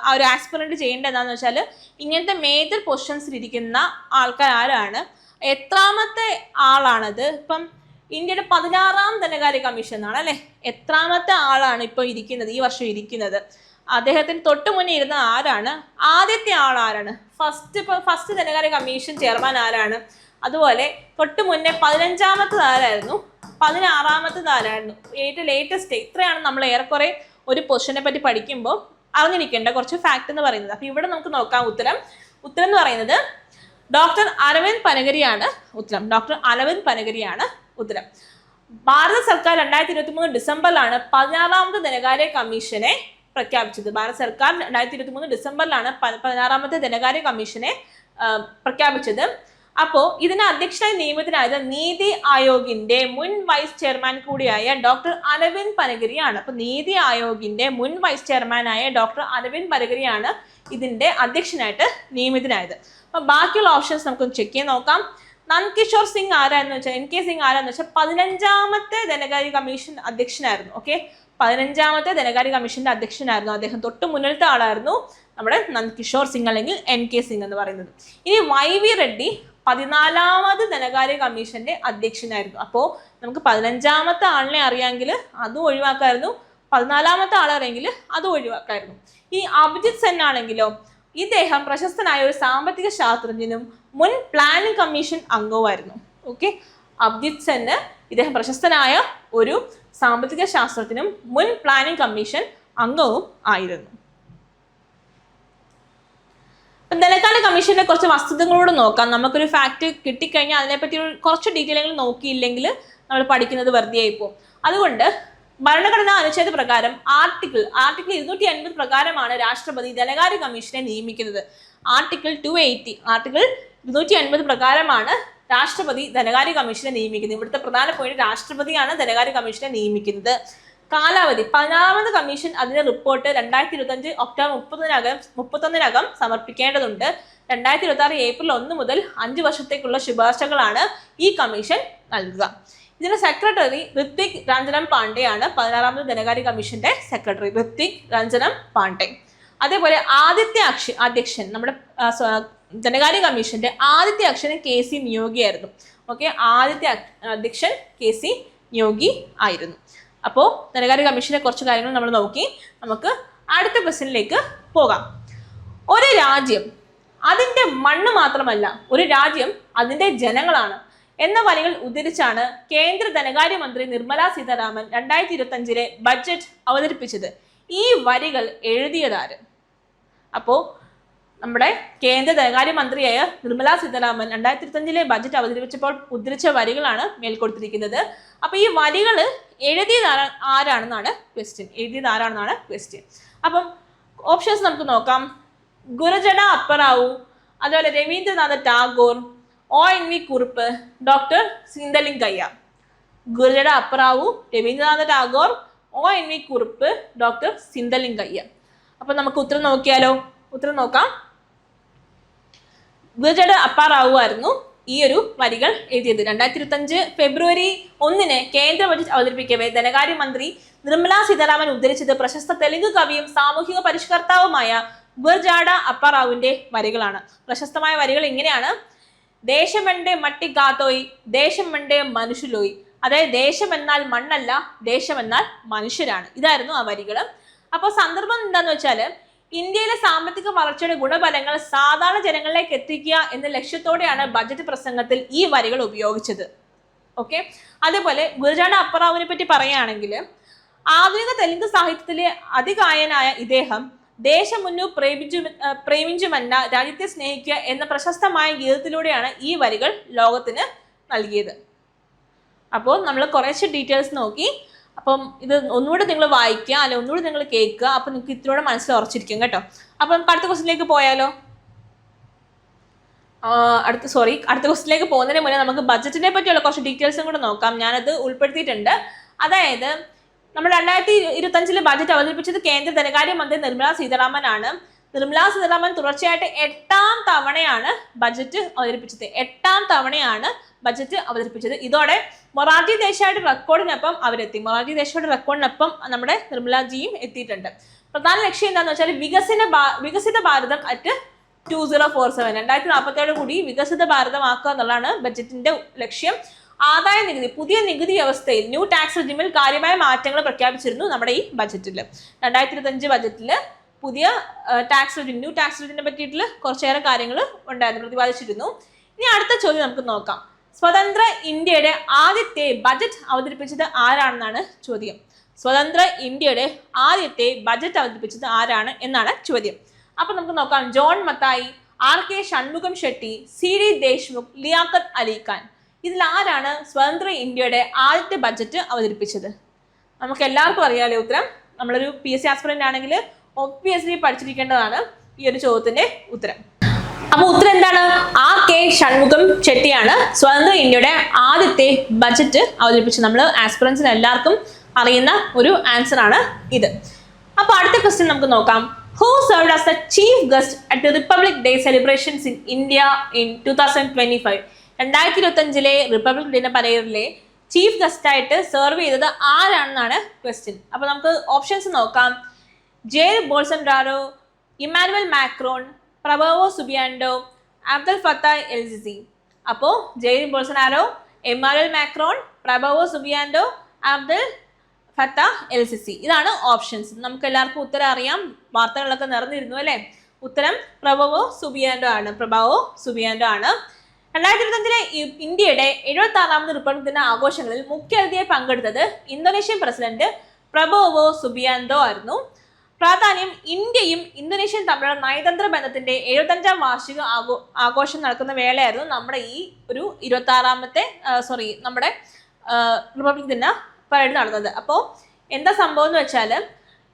ആ ഒരു ആസ്പിറന്റ് ചെയ്യേണ്ടത് എന്താണെന്ന് വെച്ചാൽ ഇങ്ങനത്തെ മേജർ പൊസിഷൻസിൽ ഇരിക്കുന്ന ആൾക്കാർ ആരാണ്, എത്രാമത്തെ ആളാണത്. ഇപ്പം ഇന്ത്യയുടെ 16ാം ധനകാര്യ കമ്മീഷൻ എന്നാണ് അല്ലെ, എത്രാമത്തെ ആളാണ് ഇപ്പോൾ ഇരിക്കുന്നത്, ഈ വർഷം ഇരിക്കുന്നത്. അദ്ദേഹത്തിന് തൊട്ട് മുന്നേ ഇരുന്ന ആരാണ്, ആദ്യത്തെ ആൾ ആരാണ്, ഫസ്റ്റ് ധനകാര്യ കമ്മീഷൻ ചെയർമാൻ ആരാണ്, അതുപോലെ തൊട്ട് മുന്നേ 15ാമത്തത് ആരായിരുന്നു, 16ാമത്തത് ആരായിരുന്നു, ഏറ്റവും ലേറ്റസ്റ്റ്. ഇത്രയാണ് നമ്മൾ ഏറെക്കുറെ ഒരു പൊസിഷനെ പറ്റി പഠിക്കുമ്പോൾ അറിഞ്ഞിരിക്കേണ്ട കുറച്ച് ഫാക്ട് എന്ന് പറയുന്നത്. അപ്പൊ ഇവിടെ നമുക്ക് നോക്കാം ഉത്തരം എന്ന് പറയുന്നത് ഡോക്ടർ അരവിന്ദ് പനഗരിയാണ് ഉത്തരം. ഡോക്ടർ അരവിന്ദ് പനഗരിയാണ് ഉത്തരം. ഭാരത സർക്കാർ 2023 ഡിസംബറിലാണ് 16ാമത്തെ ധനകാര്യ കമ്മീഷനെ പ്രഖ്യാപിച്ചത്. ഭാരത സർക്കാർ 2023 ഡിസംബറിലാണ് 16ാമത്തെ ധനകാര്യ കമ്മീഷനെ പ്രഖ്യാപിച്ചത്. അപ്പോൾ ഇതിന് അധ്യക്ഷനായി നിയമിതനായത് നീതി ആയോഗിന്റെ മുൻ വൈസ് ചെയർമാൻ കൂടിയായ ഡോക്ടർ അരവിന്ദ് പനഗരിയാണ്. അപ്പൊ നീതി ആയോഗിന്റെ മുൻ വൈസ് ചെയർമാനായ ഡോക്ടർ അരവിന്ദ് പനഗരിയാണ് ഇതിന്റെ അധ്യക്ഷനായിട്ട് നിയമിതനായത്. അപ്പൊ ബാക്കിയുള്ള ഓപ്ഷൻസ് നമുക്ക് ചെക്ക് ചെയ്ത് നോക്കാം. നന്ദകിഷോർ സിംഗ് ആരാന്ന് വെച്ചാൽ, NK സിംഗ് ആരാന്ന് വെച്ചാൽ 15ാമത്തെ ധനകാര്യ കമ്മീഷൻ അധ്യക്ഷനായിരുന്നു. ഓക്കെ, 15ാമത്തെ ധനകാര്യ കമ്മീഷന്റെ അധ്യക്ഷനായിരുന്നു അദ്ദേഹം. തൊട്ട് മുന്നിലത്തെ ആളായിരുന്നു നമ്മുടെ നന്ദകിഷോർ സിംഗ് അല്ലെങ്കിൽ NK സിംഗ് എന്ന് പറയുന്നത്. ഇനി YV റെഡ്ഡി 14ാമത് ധനകാര്യ കമ്മീഷന്റെ അധ്യക്ഷനായിരുന്നു. അപ്പോൾ നമുക്ക് 15ാമത്തെ ആളിനെ അറിയാമെങ്കിൽ അതും ഒഴിവാക്കായിരുന്നു, 14ാമത്തെ ആളെ അറിയെങ്കിൽ അതും ഒഴിവാക്കായിരുന്നു. ഈ അഭിജിത് സെൻ ആണെങ്കിലോ, ഇദ്ദേഹം പ്രശസ്തനായ ഒരു സാമ്പത്തിക ശാസ്ത്രജ്ഞനും മുൻ പ്ലാനിംഗ് കമ്മീഷൻ അംഗവുമായിരുന്നു. ഓക്കെ, അഭിജിത് സെന് ഇദ്ദേഹം പ്രശസ്തനായ ഒരു സാമ്പത്തിക ശാസ്ത്രജ്ഞനും മുൻ പ്ലാനിംഗ് കമ്മീഷൻ അംഗവും ആയിരുന്നു. ധനകാര്യ കമ്മീഷന്റെ കുറച്ച് വസ്തുതകളോട് നോക്കാം. നമുക്കൊരു ഫാക്ട് കിട്ടിക്കഴിഞ്ഞാൽ അതിനെപ്പറ്റി കുറച്ച് ഡീറ്റെയിലുകൾ നോക്കിയില്ലെങ്കിൽ നമ്മൾ പഠിക്കുന്നത് വെറുതെ ആയിപ്പോവും. അതുകൊണ്ട് ഭരണഘടനാ അനുച്ഛേദ പ്രകാരം ആർട്ടിക്കിൾ 250 പ്രകാരമാണ് രാഷ്ട്രപതി ധനകാര്യ കമ്മീഷനെ നിയമിക്കുന്നത്. ആർട്ടിക്കിൾ 250 പ്രകാരമാണ് രാഷ്ട്രപതി ധനകാര്യ കമ്മീഷനെ നിയമിക്കുന്നത്. ഇവിടുത്തെ പ്രധാന പോയിന്റ് രാഷ്ട്രപതിയാണ് ധനകാര്യ കമ്മീഷനെ നിയമിക്കുന്നത്. കാലാവധി 16ാമത് കമ്മീഷൻ അതിന്റെ റിപ്പോർട്ട് 2025 ഒക്ടോബർ 31 സമർപ്പിക്കേണ്ടതുണ്ട്. 2026 ഏപ്രിൽ 1 മുതൽ 5 വർഷത്തേക്കുള്ള ശുപാർശകളാണ് ഈ കമ്മീഷൻ നൽകുക. ഇതിന്റെ സെക്രട്ടറി ഋത്വിക് രഞ്ജനം പാണ്ഡെയാണ് 16ാമത് ധനകാര്യ കമ്മീഷന്റെ സെക്രട്ടറി ഋത്വിക് രഞ്ജനം പാണ്ഡെ. അതേപോലെ ആദ്യത്തെ അധ്യക്ഷൻ നമ്മുടെ ധനകാര്യ കമ്മീഷന്റെ ആദ്യത്തെ അധ്യക്ഷൻ KC നിയോഗി ആയിരുന്നു. ഓക്കെ, ആദ്യത്തെ അധ്യക്ഷൻ KC നിയോഗി ആയിരുന്നു. അപ്പോൾ ധനകാര്യ കമ്മീഷന്റെ കുറച്ച് കാര്യങ്ങൾ നമ്മൾ നോക്കി. നമുക്ക് അടുത്ത ക്വസ്റ്റ്യനിലേക്ക് പോകാം. ഒരു രാജ്യം അതിൻ്റെ മണ്ണ് മാത്രമല്ല, ഒരു രാജ്യം അതിൻ്റെ ജനങ്ങളാണ് എന്ന വരികൾ ഉദ്ധരിച്ചാണ് കേന്ദ്ര ധനകാര്യ മന്ത്രി നിർമ്മല സീതാരാമൻ 2025 ബഡ്ജറ്റ് അവതരിപ്പിച്ചത്. ഈ വരികൾ എഴുതിയതാര്? അപ്പോൾ നമ്മുടെ കേന്ദ്ര ധനകാര്യ മന്ത്രിയായ നിർമ്മല സീതാരാമൻ 2025 ബഡ്ജറ്റ് അവതരിപ്പിച്ചപ്പോൾ ഉദ്ധരിച്ച വരികളാണ് മേൽ കൊടുത്തിരിക്കുന്നത്. അപ്പോൾ ഈ വരികൾ എഴുതിയത് ആരാണെന്നാണ് ക്വസ്റ്റ്യൻ. അപ്പം ഓപ്ഷൻസ് നമുക്ക് നോക്കാം. ഗുരുജട അപ്പറാവു, അതുപോലെ Rabindranath Tagore, ONV Kurup, doctor Sinthalingaiah. Gurajada Apparao, Rabindranath Tagore, ONV Kurup, doctor Sinthalingaiah. അപ്പൊ നമുക്ക് ഉത്തരം നോക്കിയാലോ? ഉത്തരം നോക്കാം. ഗുരുജട അപ്പറാവു ആയിരുന്നു ഈ ഒരു വരികൾ എഴുതിയത്. 2025 ഫെബ്രുവരി 1 കേന്ദ്ര ബജറ്റ് അവതരിപ്പിക്കവേ ധനകാര്യ മന്ത്രി നിർമ്മല സീതാരാമൻ ഉദ്ധരിച്ചത് പ്രശസ്ത തെലുങ്ക് കവിയും സാമൂഹിക പരിഷ്കർത്താവുമായ ഗുരുജാഡ അപ്പറാവുവിന്റെ വരികളാണ്. പ്രശസ്തമായ വരികൾ ഇങ്ങനെയാണ്: ദേശമെന്റെ മട്ടി കാത്തോയി, ദേശമെന്റെ മനുഷ്യലോയി. അതായത് ദേശം എന്നാൽ മണ്ണല്ല, ദേശം എന്നാൽ മനുഷ്യരാണ്. ഇതായിരുന്നു ആ വരികൾ. അപ്പോൾ സന്ദർഭം എന്താന്ന് വെച്ചാൽ ഇന്ത്യയിലെ സാമ്പത്തിക വളർച്ചയുടെ ഗുണഫലങ്ങൾ സാധാരണ ജനങ്ങളിലേക്ക് എത്തിക്കുക എന്ന ലക്ഷ്യത്തോടെയാണ് ബജറ്റ് പ്രസംഗത്തിൽ ഈ വരികൾ ഉപയോഗിച്ചത്. ഓക്കെ, അതേപോലെ ഗുരുജാഡ അപ്പറാവുവിനെ പറ്റി പറയുകയാണെങ്കിൽ ആധുനിക തെലുങ്ക് സാഹിത്യത്തിലെ അതികായനായ ഇദ്ദേഹം ദേശമുന്നു പ്രേമിഞ്ചുമന്ന രാജ്യത്തെ സ്നേഹിക്കുക എന്ന പ്രശസ്തമായ ഗീതത്തിലൂടെയാണ് ഈ വരികൾ ലോകത്തിന് നൽകിയത്. അപ്പോൾ നമ്മൾ കുറച്ച് ഡീറ്റെയിൽസ് നോക്കി. അപ്പം ഇത് ഒന്നുകൂടെ നിങ്ങൾ വായിക്കുക, അല്ലെ ഒന്നുകൂടെ നിങ്ങൾ കേൾക്കുക. അപ്പം നിങ്ങൾക്ക് ഇത്തിലൂടെ മനസ്സിൽ ഉറച്ചിരിക്കും കേട്ടോ. അപ്പം നമുക്ക് അടുത്ത ക്വസ്റ്റിലേക്ക് പോയാലോ? അടുത്ത ക്വസ്റ്റിലേക്ക് പോകുന്നതിന് മുന്നേ നമുക്ക് ബജറ്റിനെ പറ്റിയുള്ള കുറച്ച് ഡീറ്റെയിൽസും കൂടെ നോക്കാം. ഞാനത് ഉൾപ്പെടുത്തിയിട്ടുണ്ട്. അതായത് നമ്മൾ 2025 ബജറ്റ് അവതരിപ്പിച്ചത് കേന്ദ്ര ധനകാര്യ മന്ത്രി നിർമ്മല സീതാരാമൻ ആണ്. നിർമ്മല സീതാരാമൻ തുടർച്ചയായിട്ട് 8ാം തവണയാണ് ബജറ്റ് അവതരിപ്പിച്ചത്. ഇതോടെ മൊറാർജി ദേശായിയുടെ റെക്കോർഡിനൊപ്പം അവരെത്തി. നമ്മുടെ നിർമ്മലാജിയും എത്തിയിട്ടുണ്ട്. പ്രധാന ലക്ഷ്യം എന്താണെന്ന് വെച്ചാൽ വികസിത ഭാരതം അറ്റ് 2047 2047 കൂടി വികസിത ഭാരതമാക്കുക എന്നുള്ളതാണ് ബജറ്റിന്റെ ലക്ഷ്യം. ആദായ നികുതി, പുതിയ നികുതി വ്യവസ്ഥയിൽ ന്യൂ ടാക്സ് റെജിമിൽ കാര്യമായ മാറ്റങ്ങൾ പ്രഖ്യാപിച്ചിരുന്നു നമ്മുടെ ഈ ബജറ്റിൽ. 2025 ബജറ്റിൽ പുതിയ ന്യൂ ടാക്സ് റെജിമിനെ പറ്റിയിട്ടുള്ള കുറച്ചേറെ കാര്യങ്ങൾ പ്രതിപാദിച്ചിരുന്നു. ഇനി അടുത്ത ചോദ്യം നമുക്ക് നോക്കാം. സ്വതന്ത്ര ഇന്ത്യയുടെ ആദ്യത്തെ ബജറ്റ് അവതരിപ്പിച്ചത് ആരാണെന്നാണ് ചോദ്യം. എന്നാണ് ചോദ്യം. അപ്പൊ നമുക്ക് നോക്കാം. John Mathai, RK Shanmukham Shetty, CD Deshmukh, Liaquat Ali Khan. ഇതിൽ ആരാണ് സ്വതന്ത്ര ഇന്ത്യയുടെ ആദ്യത്തെ ബജറ്റ് അവതരിപ്പിച്ചത്? നമുക്ക് എല്ലാവർക്കും അറിയാലോ ഉത്തരം. നമ്മളൊരു PSC ആസ്പിറന്റ് ആണെങ്കിൽ ഒബ്വിയസ്ലി പഠിച്ചിരിക്കേണ്ടതാണ് ഈ ഒരു ചോദ്യത്തിന്റെ ഉത്തരം. അപ്പൊ ഉത്തരം എന്താണ്? RK ഷൺമുഖം ചെട്ടിയാണ് സ്വതന്ത്ര ഇന്ത്യയുടെ ആദ്യത്തെ ബജറ്റ് അവതരിപ്പിച്ചത്. നമ്മൾ ആസ്പിറൻസിന് എല്ലാവർക്കും അറിയുന്ന ഒരു ആൻസർ ആണ് ഇത്. അപ്പൊ അടുത്ത ക്വസ്റ്റ്യൻ നമുക്ക് നോക്കാം. Who served as the chief guest at the Republic Day celebrations in India in 2025? 2025 republic ദിന പരേഡിലെ ചീഫ് ഗസ്റ്റ് ആയിട്ട് സെർവ് ചെയ്തത് ആരാണെന്നാണ് ക്വസ്റ്റ്യൻ. അപ്പൊ നമുക്ക് ഓപ്ഷൻസ് നോക്കാം. Jair Bolsonaro, Emmanuel Macron, Prabowo Subianto, Abdul Fattah el-Sisi. അപ്പോൾ Jair Bolsonaro, Emmanuel Macron, Prabowo Subianto, Abdul Fattah el-Sisi. ഇതാണ് ഓപ്ഷൻസ്. നമുക്ക് എല്ലാവർക്കും ഉത്തരം അറിയാം, വാർത്തകളിലൊക്കെ നിറഞ്ഞിരുന്നു അല്ലേ? ഉത്തരം പ്രബോവോ സുബിയാൻഡോ ആണ്. 2025 ഇന്ത്യയുടെ 76ാമത് റിപ്പബ്ലിക് ദിന ആഘോഷങ്ങളിൽ മുഖ്യാതിഥിയായി പങ്കെടുത്തത് ഇന്തോനേഷ്യൻ പ്രസിഡന്റ് പ്രബോവോ സുബിയാൻഡോ ആയിരുന്നു. പ്രാധാന്യം: ഇന്ത്യയും ഇന്തോനേഷ്യയും തമ്മിലുള്ള നയതന്ത്ര ബന്ധത്തിന്റെ 75ാം വാർഷിക ആഘോഷം നടക്കുന്ന വേളയായിരുന്നു നമ്മുടെ ഈ ഒരു 26ാമത്തെ നമ്മുടെ റിപ്പബ്ലിക് ദിന പരേഡ് നടന്നത്. അപ്പോൾ എന്താ സംഭവം എന്ന് വെച്ചാൽ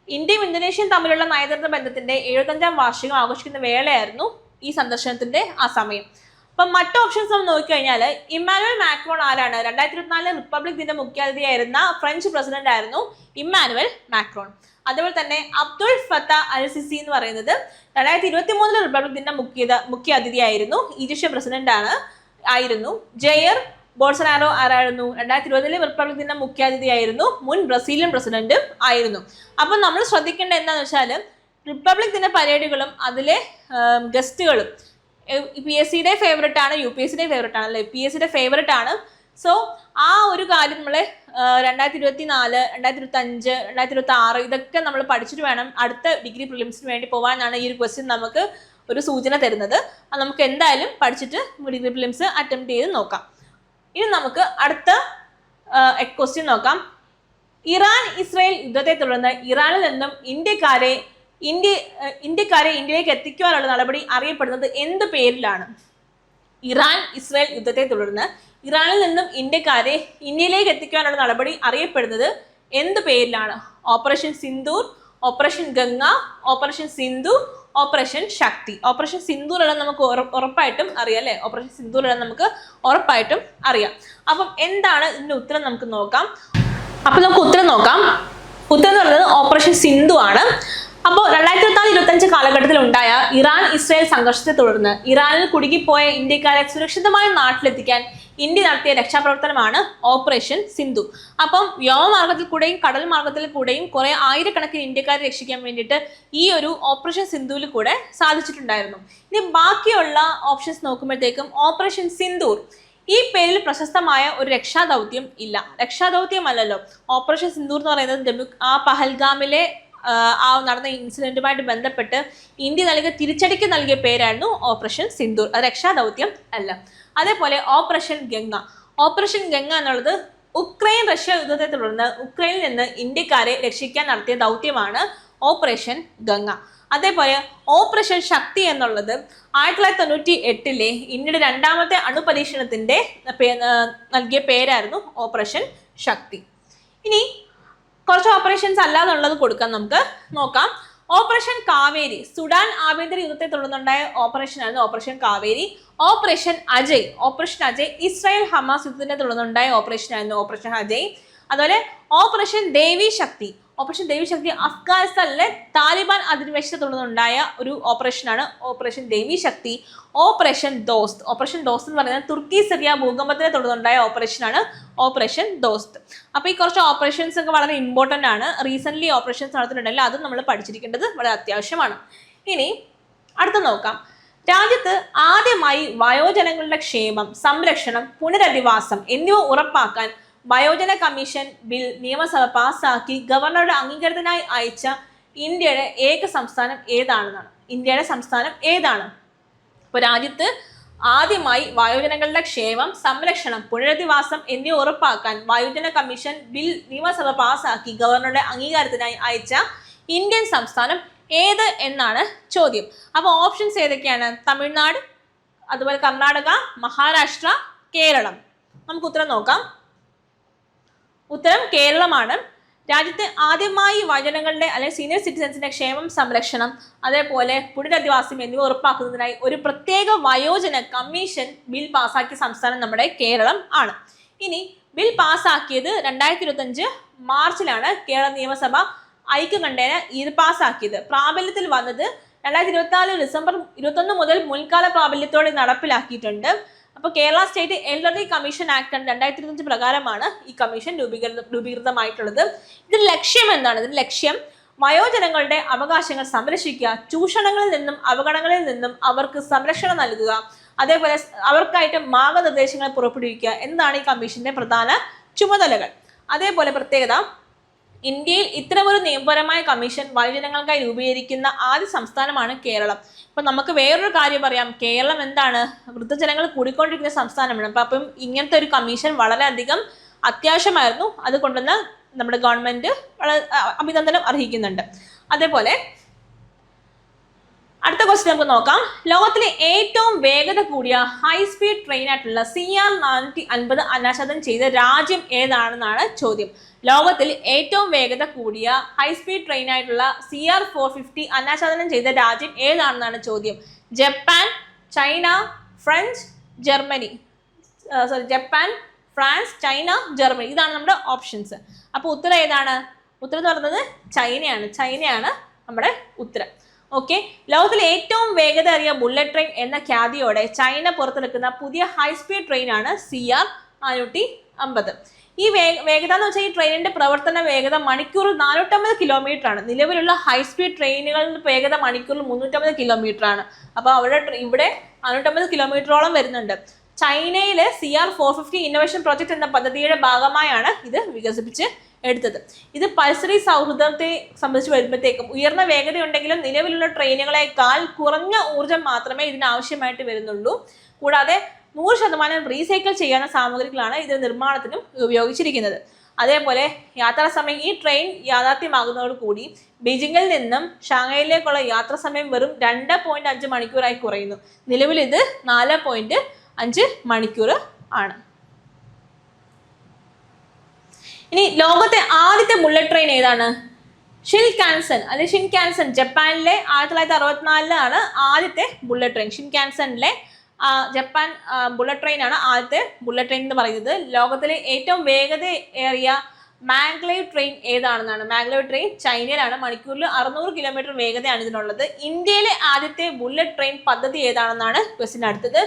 ഇന്ത്യയും ഇന്തോനേഷ്യയും തമ്മിലുള്ള നയതന്ത്ര ബന്ധത്തിന്റെ 75ാം വാർഷികം ആഘോഷിക്കുന്ന വേളയായിരുന്നു ഈ സന്ദർശനത്തിന്റെ ആ സമയം. അപ്പം മറ്റു ഓപ്ഷൻസ് നമ്മൾ നോക്കിക്കഴിഞ്ഞാൽ ഇമ്മാനുവൽ മാക്രോൺ ആരാണ്? 2024 റിപ്പബ്ലിക് ദിന മുഖ്യാതിഥിയായിരുന്ന ഫ്രഞ്ച് പ്രസിഡന്റ് ആയിരുന്നു ഇമ്മാനുവൽ മാക്രോൺ. അതുപോലെ തന്നെ അബ്ദുൽ ഫത്താഹ് എൽ-സിസി എന്ന് പറയുന്നത് 2023 റിപ്പബ്ലിക് ദിന മുഖ്യ അതിഥിയായിരുന്നു. ഈജിപ്ഷ്യൻ പ്രസിഡന്റ് ആയിരുന്നു. ജെയർ ബോൾസനാരോ ആരായിരുന്നു? 2020 റിപ്പബ്ലിക് ദിന മുഖ്യാതിഥിയായിരുന്നു, മുൻ ബ്രസീലിയൻ പ്രസിഡന്റ് ആയിരുന്നു. അപ്പം നമ്മൾ ശ്രദ്ധിക്കേണ്ടത് എന്താണെന്ന് വെച്ചാൽ റിപ്പബ്ലിക് ദിന പരേഡുകളും അതിലെ ഗസ്റ്റുകളും PSCയുടെ ഫേവറേറ്റ് ആണ്, UPSCയുടെ ഫേവറേറ്റ് ആണ് അല്ലെ? PSCയുടെ ഫേവറേറ്റ് ആണ്. സോ ആ ഒരു കാര്യം നമ്മൾ 2024, 2025, 2026 ഇതൊക്കെ നമ്മൾ പഠിച്ചിട്ട് വേണം അടുത്ത ഡിഗ്രി പ്രിലിംസിന് വേണ്ടി പോകാനാണ് ഈ ഒരു ക്വസ്റ്റ്യൻ നമുക്ക് ഒരു സൂചന തരുന്നത്. അത് നമുക്ക് എന്തായാലും പഠിച്ചിട്ട് ഡിഗ്രി പ്രിലിംസ് അറ്റംപ്റ്റ് ചെയ്ത് നോക്കാം. ഇനി നമുക്ക് അടുത്ത ക്വസ്റ്റ്യൻ നോക്കാം. ഇറാൻ ഇസ്രായേൽ യുദ്ധത്തെ തുടർന്ന് ഇറാനിൽ നിന്നും ഇന്ത്യക്കാരെ ഇന്ത്യയിലേക്ക് എത്തിക്കുവാനുള്ള നടപടി അറിയപ്പെടുന്നത് എന്ത് പേരിലാണ്? ഇറാൻ ഇസ്രായേൽ യുദ്ധത്തെ തുടർന്ന് ഇറാനിൽ നിന്നും ഇന്ത്യക്കാരെ ഇന്ത്യയിലേക്ക് എത്തിക്കുവാനുള്ള നടപടി അറിയപ്പെടുന്നത് എന്ത് പേരിലാണ്? Operation Sindoor, operation Ganga, operation Sindhu, operation Shakti. Operation Sindoor എല്ലാം നമുക്ക് ഉറപ്പായിട്ടും അറിയാം അല്ലെ? ഓപ്പറേഷൻ സിന്ദൂർ എല്ലാം നമുക്ക് ഉറപ്പായിട്ടും അറിയാം. അപ്പം എന്താണ് ഇതിന്റെ ഉത്തരം നമുക്ക് നോക്കാം. അപ്പൊ നമുക്ക് ഉത്തരം നോക്കാം. ഉത്തരം എന്ന് പറയുന്നത് ഓപ്പറേഷൻ സിന്ധു ആണ്. അപ്പോൾ 2024-25 കാലഘട്ടത്തിൽ ഉണ്ടായ ഇറാൻ ഇസ്രായേൽ സംഘർഷത്തെ തുടർന്ന് ഇറാനിൽ കുടുങ്ങിപ്പോയ ഇന്ത്യക്കാരെ സുരക്ഷിതമായി നാട്ടിലെത്തിക്കാൻ ഇന്ത്യ നടത്തിയ രക്ഷാപ്രവർത്തനമാണ് ഓപ്പറേഷൻ സിന്ധു. അപ്പം വ്യോമമാർഗത്തിൽ കൂടെയും കടൽ മാർഗത്തിൽ കൂടെയും കുറെ ആയിരക്കണക്കിന് ഇന്ത്യക്കാരെ രക്ഷിക്കാൻ വേണ്ടിയിട്ട് ഈ ഒരു ഓപ്പറേഷൻ സിന്ധുവിൽ കൂടെ സാധിച്ചിട്ടുണ്ടായിരുന്നു. ഇനി ബാക്കിയുള്ള ഓപ്ഷൻസ് നോക്കുമ്പോഴത്തേക്കും ഓപ്പറേഷൻ സിന്ദൂർ ഈ പേരിൽ പ്രശസ്തമായ ഒരു രക്ഷാദൗത്യം ഇല്ല. രക്ഷാദൗത്യമല്ലല്ലോ ഓപ്പറേഷൻ സിന്ദൂർ എന്ന് പറയുന്നത്. ആ പഹൽഗാമിലെ ആ നടന്ന ഇൻസിഡന്റുമായിട്ട് ബന്ധപ്പെട്ട് ഇന്ത്യ തിരിച്ചടിക്ക് നൽകിയ പേരായിരുന്നു ഓപ്പറേഷൻ സിന്ദൂർ. അത് രക്ഷാദൗത്യം അല്ല. അതേപോലെ ഓപ്പറേഷൻ ഗംഗ. ഓപ്പറേഷൻ ഗംഗ എന്നുള്ളത് ഉക്രൈൻ റഷ്യ യുദ്ധത്തെ തുടർന്ന് ഉക്രൈനിൽ നിന്ന് ഇന്ത്യക്കാരെ രക്ഷിക്കാൻ നടത്തിയ ദൗത്യമാണ് ഓപ്പറേഷൻ ഗംഗ. അതേപോലെ ഓപ്പറേഷൻ ശക്തി എന്നുള്ളത് 1998 ഇന്ത്യയുടെ രണ്ടാമത്തെ അണുപരീക്ഷണത്തിന്റെ നൽകിയ പേരായിരുന്നു ഓപ്പറേഷൻ ശക്തി. ഇനി കുറച്ച് ഓപ്പറേഷൻസ് അല്ലാതുള്ളത് കൊടുക്കാൻ നമുക്ക് നോക്കാം. ഓപ്പറേഷൻ കാവേരി സുഡാൻ ആഭ്യന്തര യുദ്ധത്തെ തുടർന്നുണ്ടായ ഓപ്പറേഷൻ ആയിരുന്നു operation Kaveri. Operation Ajay Israel Hamas യുദ്ധത്തിനെ തുടർന്നുണ്ടായ ഓപ്പറേഷൻ ആയിരുന്നു ഓപ്പറേഷൻ അജയ്. അതുപോലെ ഓപ്പറേഷൻ ദേവി ശക്തി അഫ്ഗാനിസ്ഥാനിലെ താലിബാൻ അധിനിവേശത്തെ തുടർന്നുണ്ടായ ഒരു ഓപ്പറേഷനാണ് ഓപ്പറേഷൻ ദേവി ശക്തി. ഓപ്പറേഷൻ ദോസ്ത് എന്ന് പറയുന്നത് തുർക്കി സിറിയ ഭൂകമ്പത്തിനെ തുടർന്നുണ്ടായ ഓപ്പറേഷനാണ് ഓപ്പറേഷൻ ദോസ്ത്. അപ്പോൾ ഈ കുറച്ച് ഓപ്പറേഷൻസ് ഒക്കെ വളരെ ഇമ്പോർട്ടൻ്റ് ആണ്. റീസെൻ്റ്ലി ഓപ്പറേഷൻസ് നടത്തിയിട്ടുണ്ടെങ്കിൽ അതും നമ്മൾ പഠിച്ചിരിക്കേണ്ടത് വളരെ അത്യാവശ്യമാണ്. ഇനി അടുത്ത നോക്കാം. രാജ്യത്ത് ആദ്യമായി വയോജനങ്ങളുടെ ക്ഷേമം, സംരക്ഷണം, പുനരധിവാസം എന്നിവ ഉറപ്പാക്കാൻ വയോജന കമ്മീഷൻ ബിൽ നിയമസഭ പാസ്സാക്കി ഗവർണറുടെ അംഗീകാരത്തിനായി അയച്ച ഇന്ത്യയുടെ ഏക സംസ്ഥാനം ഏതാണ്? ഇപ്പോൾ രാജ്യത്ത് ആദ്യമായി വയോജനങ്ങളുടെ ക്ഷേമം, സംരക്ഷണം, പുനരധിവാസം എന്നിവ ഉറപ്പാക്കാൻ വയോജന കമ്മീഷൻ ബിൽ നിയമസഭ പാസ്സാക്കി ഗവർണറുടെ അംഗീകാരത്തിനായി അയച്ച ഇന്ത്യൻ സംസ്ഥാനം ഏത് എന്നാണ് ചോദ്യം. അപ്പോൾ ഓപ്ഷൻസ് ഏതൊക്കെയാണ്? തമിഴ്നാട്, അതുപോലെ കർണാടക, മഹാരാഷ്ട്ര, കേരളം. നമുക്ക് ഉത്തരം നോക്കാം. ഉത്തരം കേരളമാണ്. രാജ്യത്ത് ആദ്യമായി വയോജനങ്ങളുടെ അല്ലെങ്കിൽ സീനിയർ സിറ്റിസൻസിന്റെ ക്ഷേമം, സംരക്ഷണം, അതേപോലെ പുനരധിവാസം എന്നിവ ഉറപ്പാക്കുന്നതിനായി ഒരു പ്രത്യേക വയോജന കമ്മീഷൻ ബിൽ പാസ്സാക്കിയ സംസ്ഥാനം നമ്മുടെ കേരളം ആണ്. ഇനി ബിൽ പാസ്സാക്കിയത് 2025 മാർച്ചിലാണ്. കേരള നിയമസഭ ഐക്യകണ്ഠേന ഇത് പാസ്സാക്കിയത്. പ്രാബല്യത്തിൽ വന്നത് 2024 ഡിസംബർ 21 മുതൽ മുൻകാല പ്രാബല്യത്തോടെ നടപ്പിലാക്കിയിട്ടുണ്ട്. അപ്പോൾ Kerala state elderly commission act 2025 പ്രകാരമാണ് ഈ കമ്മീഷൻ രൂപീകൃതമായിട്ടുള്ളത്. ഇതിന്റെ ലക്ഷ്യം എന്താണ്? ഇതിന്റെ ലക്ഷ്യം വയോജനങ്ങളുടെ അവകാശങ്ങൾ സംരക്ഷിക്കുക, ചൂഷണങ്ങളിൽ നിന്നും അപകടങ്ങളിൽ നിന്നും അവർക്ക് സംരക്ഷണം നൽകുക, അതേപോലെ അവർക്കായിട്ട് മാർഗനിർദ്ദേശങ്ങൾ പുറപ്പെടുവിക്കുക എന്നതാണ് ഈ കമ്മീഷന്റെ പ്രധാന ചുമതലകൾ. അതേപോലെ പ്രത്യേകത, ഇന്ത്യയിൽ ഇത്തരമൊരു നിയമപരമായ കമ്മീഷൻ വയോജനങ്ങൾക്കായി രൂപീകരിക്കുന്ന ആദ്യ സംസ്ഥാനമാണ് കേരളം. ഇപ്പം നമുക്ക് വേറൊരു കാര്യം പറയാം. കേരളം എന്താണ്? വൃദ്ധജനങ്ങൾ കൂടിക്കൊണ്ടിരിക്കുന്ന സംസ്ഥാനമാണ്. അപ്പം ഇങ്ങനത്തെ ഒരു കമ്മീഷൻ വളരെയധികം അത്യാവശ്യമായിരുന്നു. അതുകൊണ്ടുതന്നെ നമ്മുടെ ഗവൺമെന്റ് വളരെ അഭിനന്ദനം അർഹിക്കുന്നുണ്ട്. അതേപോലെ അടുത്ത ക്വസ്റ്റ്യൻ നമുക്ക് നോക്കാം. ലോകത്തിലെ ഏറ്റവും വേഗത കൂടിയ ഹൈസ്പീഡ് ട്രെയിൻ ആയിട്ടുള്ള CR 450 അനാച്ഛാദനം ചെയ്ത രാജ്യം ഏതാണെന്നാണ് ചോദ്യം. ലോകത്തിൽ ഏറ്റവും വേഗത കൂടിയ ഹൈസ്പീഡ് ട്രെയിൻ ആയിട്ടുള്ള CR 450 അനാച്ഛാദനം ചെയ്ത രാജ്യം ഏതാണെന്നാണ് ചോദ്യം. Japan, China, French, Germany. Japan, France, China, Germany. ഇതാണ് നമ്മുടെ ഓപ്ഷൻസ്. അപ്പോൾ ഉത്തരം ഏതാണ്? ഉത്തരം എന്ന് പറയുന്നത് ചൈനയാണ് നമ്മുടെ ഉത്തരം. ഓക്കെ. ലോകത്തിലെ ഏറ്റവും വേഗതയേറിയ ബുള്ളറ്റ് ട്രെയിൻ എന്ന ഖ്യാതിയോടെ ചൈന പുറത്തെടുക്കുന്ന പുതിയ ഹൈസ്പീഡ് ട്രെയിനാണ് CR 550. ഈ വേഗത എന്ന് വെച്ചാൽ ഈ ട്രെയിനിന്റെ പ്രവർത്തന വേഗത മണിക്കൂറിൽ 450 കിലോമീറ്റർ ആണ്. നിലവിലുള്ള ഹൈസ്പീഡ് ട്രെയിനുകളുടെ വേഗത മണിക്കൂറിൽ 350 കിലോമീറ്റർ ആണ്. അപ്പോൾ ഇവിടെ 450 കിലോമീറ്ററോളം വരുന്നുണ്ട്. ചൈനയിലെ CR450 ഇന്നോവേഷൻ പ്രോജക്ട് എന്ന പദ്ധതിയുടെ ഭാഗമായാണ് ഇത് വികസിപ്പിച്ച് എടുത്തത്. ഇത് പരിസ്ഥിതി സൗഹൃദത്തെ സംബന്ധിച്ച് വരുമ്പോഴത്തേക്കും ഉയർന്ന വേഗതയുണ്ടെങ്കിലും നിലവിലുള്ള ട്രെയിനുകളെക്കാൾ കുറഞ്ഞ ഊർജം മാത്രമേ ഇതിനാവശ്യമായിട്ട് വരുന്നുള്ളൂ. കൂടാതെ 100% റീസൈക്കിൾ ചെയ്യാവുന്ന സാമഗ്രികളാണ് ഇത് നിർമ്മാണത്തിനും ഉപയോഗിച്ചിരിക്കുന്നത്. അതേപോലെ യാത്രാ സമയം ഈ ട്രെയിൻ യാഥാർത്ഥ്യമാകുന്നതോടുകൂടി ബീജിംഗിൽ നിന്നും ഷാങ്ഹായിലേക്കുള്ള യാത്രാ സമയം വെറും 2.5 മണിക്കൂറായി കുറയുന്നു. നിലവിൽ ഇത് 4.5 മണിക്കൂർ ആണ്. ഇനി ലോകത്തെ ആദ്യത്തെ ബുള്ളറ്റ് ട്രെയിൻ ഏതാണ്? ഷിൻകാൻസൻ ജപ്പാനിലെ 1964 ആദ്യത്തെ ബുള്ളറ്റ് ട്രെയിൻ. ഷിൻകാൻസനിലെ ജപ്പാൻ ബുള്ളറ്റ് ട്രെയിൻ ആണ് ആദ്യത്തെ ബുള്ളറ്റ് ട്രെയിൻ എന്ന് പറയുന്നത്. ലോകത്തിലെ ഏറ്റവും വേഗത ഏറിയ മാഗ്ലൈവ് ട്രെയിൻ ഏതാണെന്നാണ്. മാഗ്ലൈവ് ട്രെയിൻ ചൈനയിലാണ്. മണിക്കൂറിൽ 600 കിലോമീറ്റർ വേഗതയാണ് ഇതിനുള്ളത്. ഇന്ത്യയിലെ ആദ്യത്തെ ബുള്ളറ്റ് ട്രെയിൻ പദ്ധതി ഏതാണെന്നാണ് ക്വസ്റ്റ്യൻ. അടുത്തത്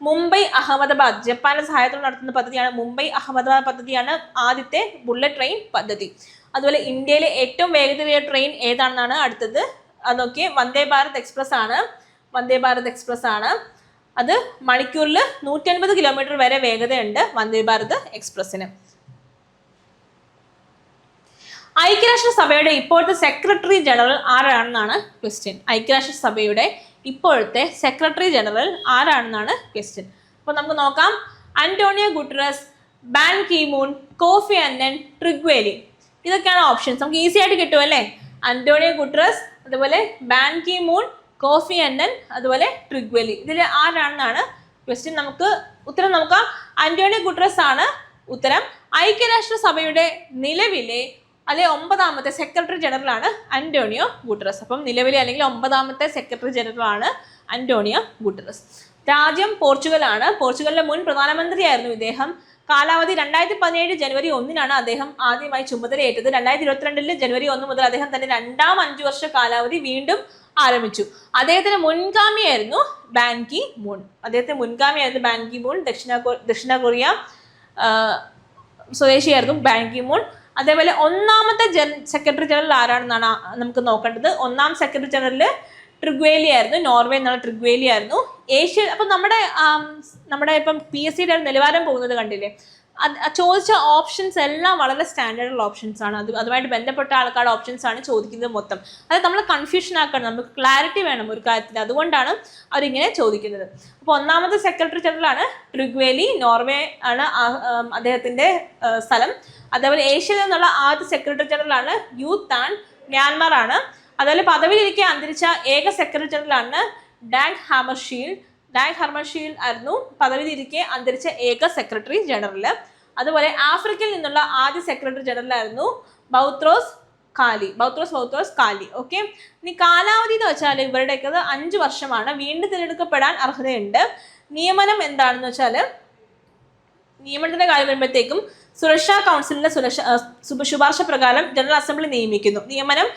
മുംബൈ അഹമ്മദാബാദ് ജപ്പാന്റെ സഹായത്തോടെ നടത്തുന്ന പദ്ധതിയാണ്. മുംബൈ അഹമ്മദാബാദ് പദ്ധതിയാണ് ആദ്യത്തെ ബുള്ളറ്റ് ട്രെയിൻ പദ്ധതി. അതുപോലെ ഇന്ത്യയിലെ ഏറ്റവും വേഗതയേറിയ ട്രെയിൻ ഏതാണെന്നാണ് അടുത്തത്. അത് നോക്കിയേ, വന്ദേ ഭാരത് എക്സ്പ്രസ് ആണ്. അത് മണിക്കൂറിൽ 150 കിലോമീറ്റർ വരെ വേഗതയുണ്ട് വന്ദേ ഭാരത് എക്സ്പ്രസിന്. ഐക്യരാഷ്ട്രസഭയുടെ ഇപ്പോഴത്തെ സെക്രട്ടറി ജനറൽ ആരാണെന്നാണ് ക്വസ്റ്റ്യൻ. ഐക്യരാഷ്ട്രസഭയുടെ ഇപ്പോഴത്തെ സെക്രട്ടറി ജനറൽ ആരാണെന്നാണ് ക്വസ്റ്റ്യൻ. അപ്പോൾ നമുക്ക് നോക്കാം. Antonio Guterres, Ban Ki Moon, coffee അന്നൻ, Trygve Lie. ഇതൊക്കെയാണ് ഓപ്ഷൻസ്. നമുക്ക് ഈസി ആയിട്ട് കിട്ടും അല്ലേ? അന്റോണിയോ ഗുട്ടറസ്, അതുപോലെ ബാൻ കി മൂൺ, കോഫി അന്നൻ, അതുപോലെ ട്രിഗ്വേലി. ഇതിൽ ആരാണെന്നാണ് ക്വസ്റ്റ്യൻ. നമുക്ക് ഉത്തരം നോക്കാം. അന്റോണിയോ ഗുട്ടറസ് ആണ് ഉത്തരം. ഐക്യരാഷ്ട്രസഭയുടെ നിലവിലെ 9ാമത്തെ സെക്രട്ടറി ജനറൽ ആണ് അന്റോണിയോ ഗുട്ടറസ്. അപ്പം നിലവിലെ അല്ലെങ്കിൽ 9ാമത്തെ സെക്രട്ടറി ജനറൽ ആണ് അന്റോണിയോ ഗുട്ടറസ്. രാജ്യം പോർച്ചുഗലാണ്. പോർച്ചുഗലിലെ മുൻ പ്രധാനമന്ത്രിയായിരുന്നു ഇദ്ദേഹം. കാലാവധി 2017 ജനുവരി 1 അദ്ദേഹം ആദ്യമായി ചുമതലയേറ്റത്. 2022 ജനുവരി 1 മുതൽ അദ്ദേഹം തന്റെ 2ാം 5 വർഷ കാലാവധി വീണ്ടും ആരംഭിച്ചു. അദ്ദേഹത്തിന് മുൻഗാമിയായിരുന്നു ബാൻ കി മൂൺ. ദക്ഷിണ കൊറിയ സ്വദേശിയായിരുന്നു ബാൻ കി മൂൺ. അതേപോലെ 1ാമത്തെ സെക്രട്ടറി ജനറൽ ആരാണെന്നാണ് നമുക്ക് നോക്കേണ്ടത്. 1ാം സെക്രട്ടറി ജനറൽ ട്രിഗ്വേലി ആയിരുന്നു. നോർവേ എന്നുള്ള ട്രിഗ്വേലി ആയിരുന്നു. അപ്പം നമ്മുടെ ഇപ്പം PSCയുടെ നിലവാരം പോകുന്നത് കണ്ടില്ലേ? ചോദിച്ച ഓപ്ഷൻസ് എല്ലാം വളരെ സ്റ്റാൻഡേർഡ് ഓപ്ഷൻസ് ആണ്. അതുമായിട്ട് ബന്ധപ്പെട്ട ആൾക്കാരുടെ ഓപ്ഷൻസ് ആണ് ചോദിക്കുന്നത് മൊത്തം. അത് നമ്മൾ കൺഫ്യൂഷൻ ആക്കണം. നമുക്ക് ക്ലാരിറ്റി വേണം ഒരു കാര്യത്തിൽ. അതുകൊണ്ടാണ് അവരിങ്ങനെ ചോദിക്കുന്നത്. അപ്പോൾ 1ാമത്തെ സെക്രട്ടറി ജനറൽ ആണ് ട്രിഗ്വേലി. നോർവേ ആണ് അദ്ദേഹത്തിന്റെ സ്ഥലം. അതേപോലെ ഏഷ്യയിൽ നിന്നുള്ള ആദ്യത്തെ സെക്രട്ടറി ജനറൽ ആണ് യു താൻ, മ്യാൻമാർ ആണ്. അതുപോലെ പദവിയിലിരിക്കെ അന്തരിച്ച ഏക സെക്രട്ടറി ജനറൽ ആണ് ഡാഗ് ഹാമർഷീൽഡ് ആയിരുന്നു പദവിയിലിരിക്കെ അന്തരിച്ച ഏക സെക്രട്ടറി ജനറൽ. അതുപോലെ ആഫ്രിക്കയിൽ നിന്നുള്ള ആദ്യ സെക്രട്ടറി ജനറൽ ആയിരുന്നു ബൗത്രോസ് കാലി. ഓക്കെ. ഇനി കാലാവധി എന്ന് വെച്ചാൽ ഇവരുടെയൊക്കെ 5 വർഷമാണ്. വീണ്ടും തിരഞ്ഞെടുക്കപ്പെടാൻ അർഹതയുണ്ട്. നിയമനം എന്താണെന്ന് വെച്ചാൽ നിയമനത്തിന്റെ കാര്യം വരുമ്പോഴത്തേക്കും സുരക്ഷാ കൗൺസിലിന്റെ ശുപാർശ പ്രകാരം ജനറൽ അസംബ്ലി നിയമിക്കുന്നു. നിയമനം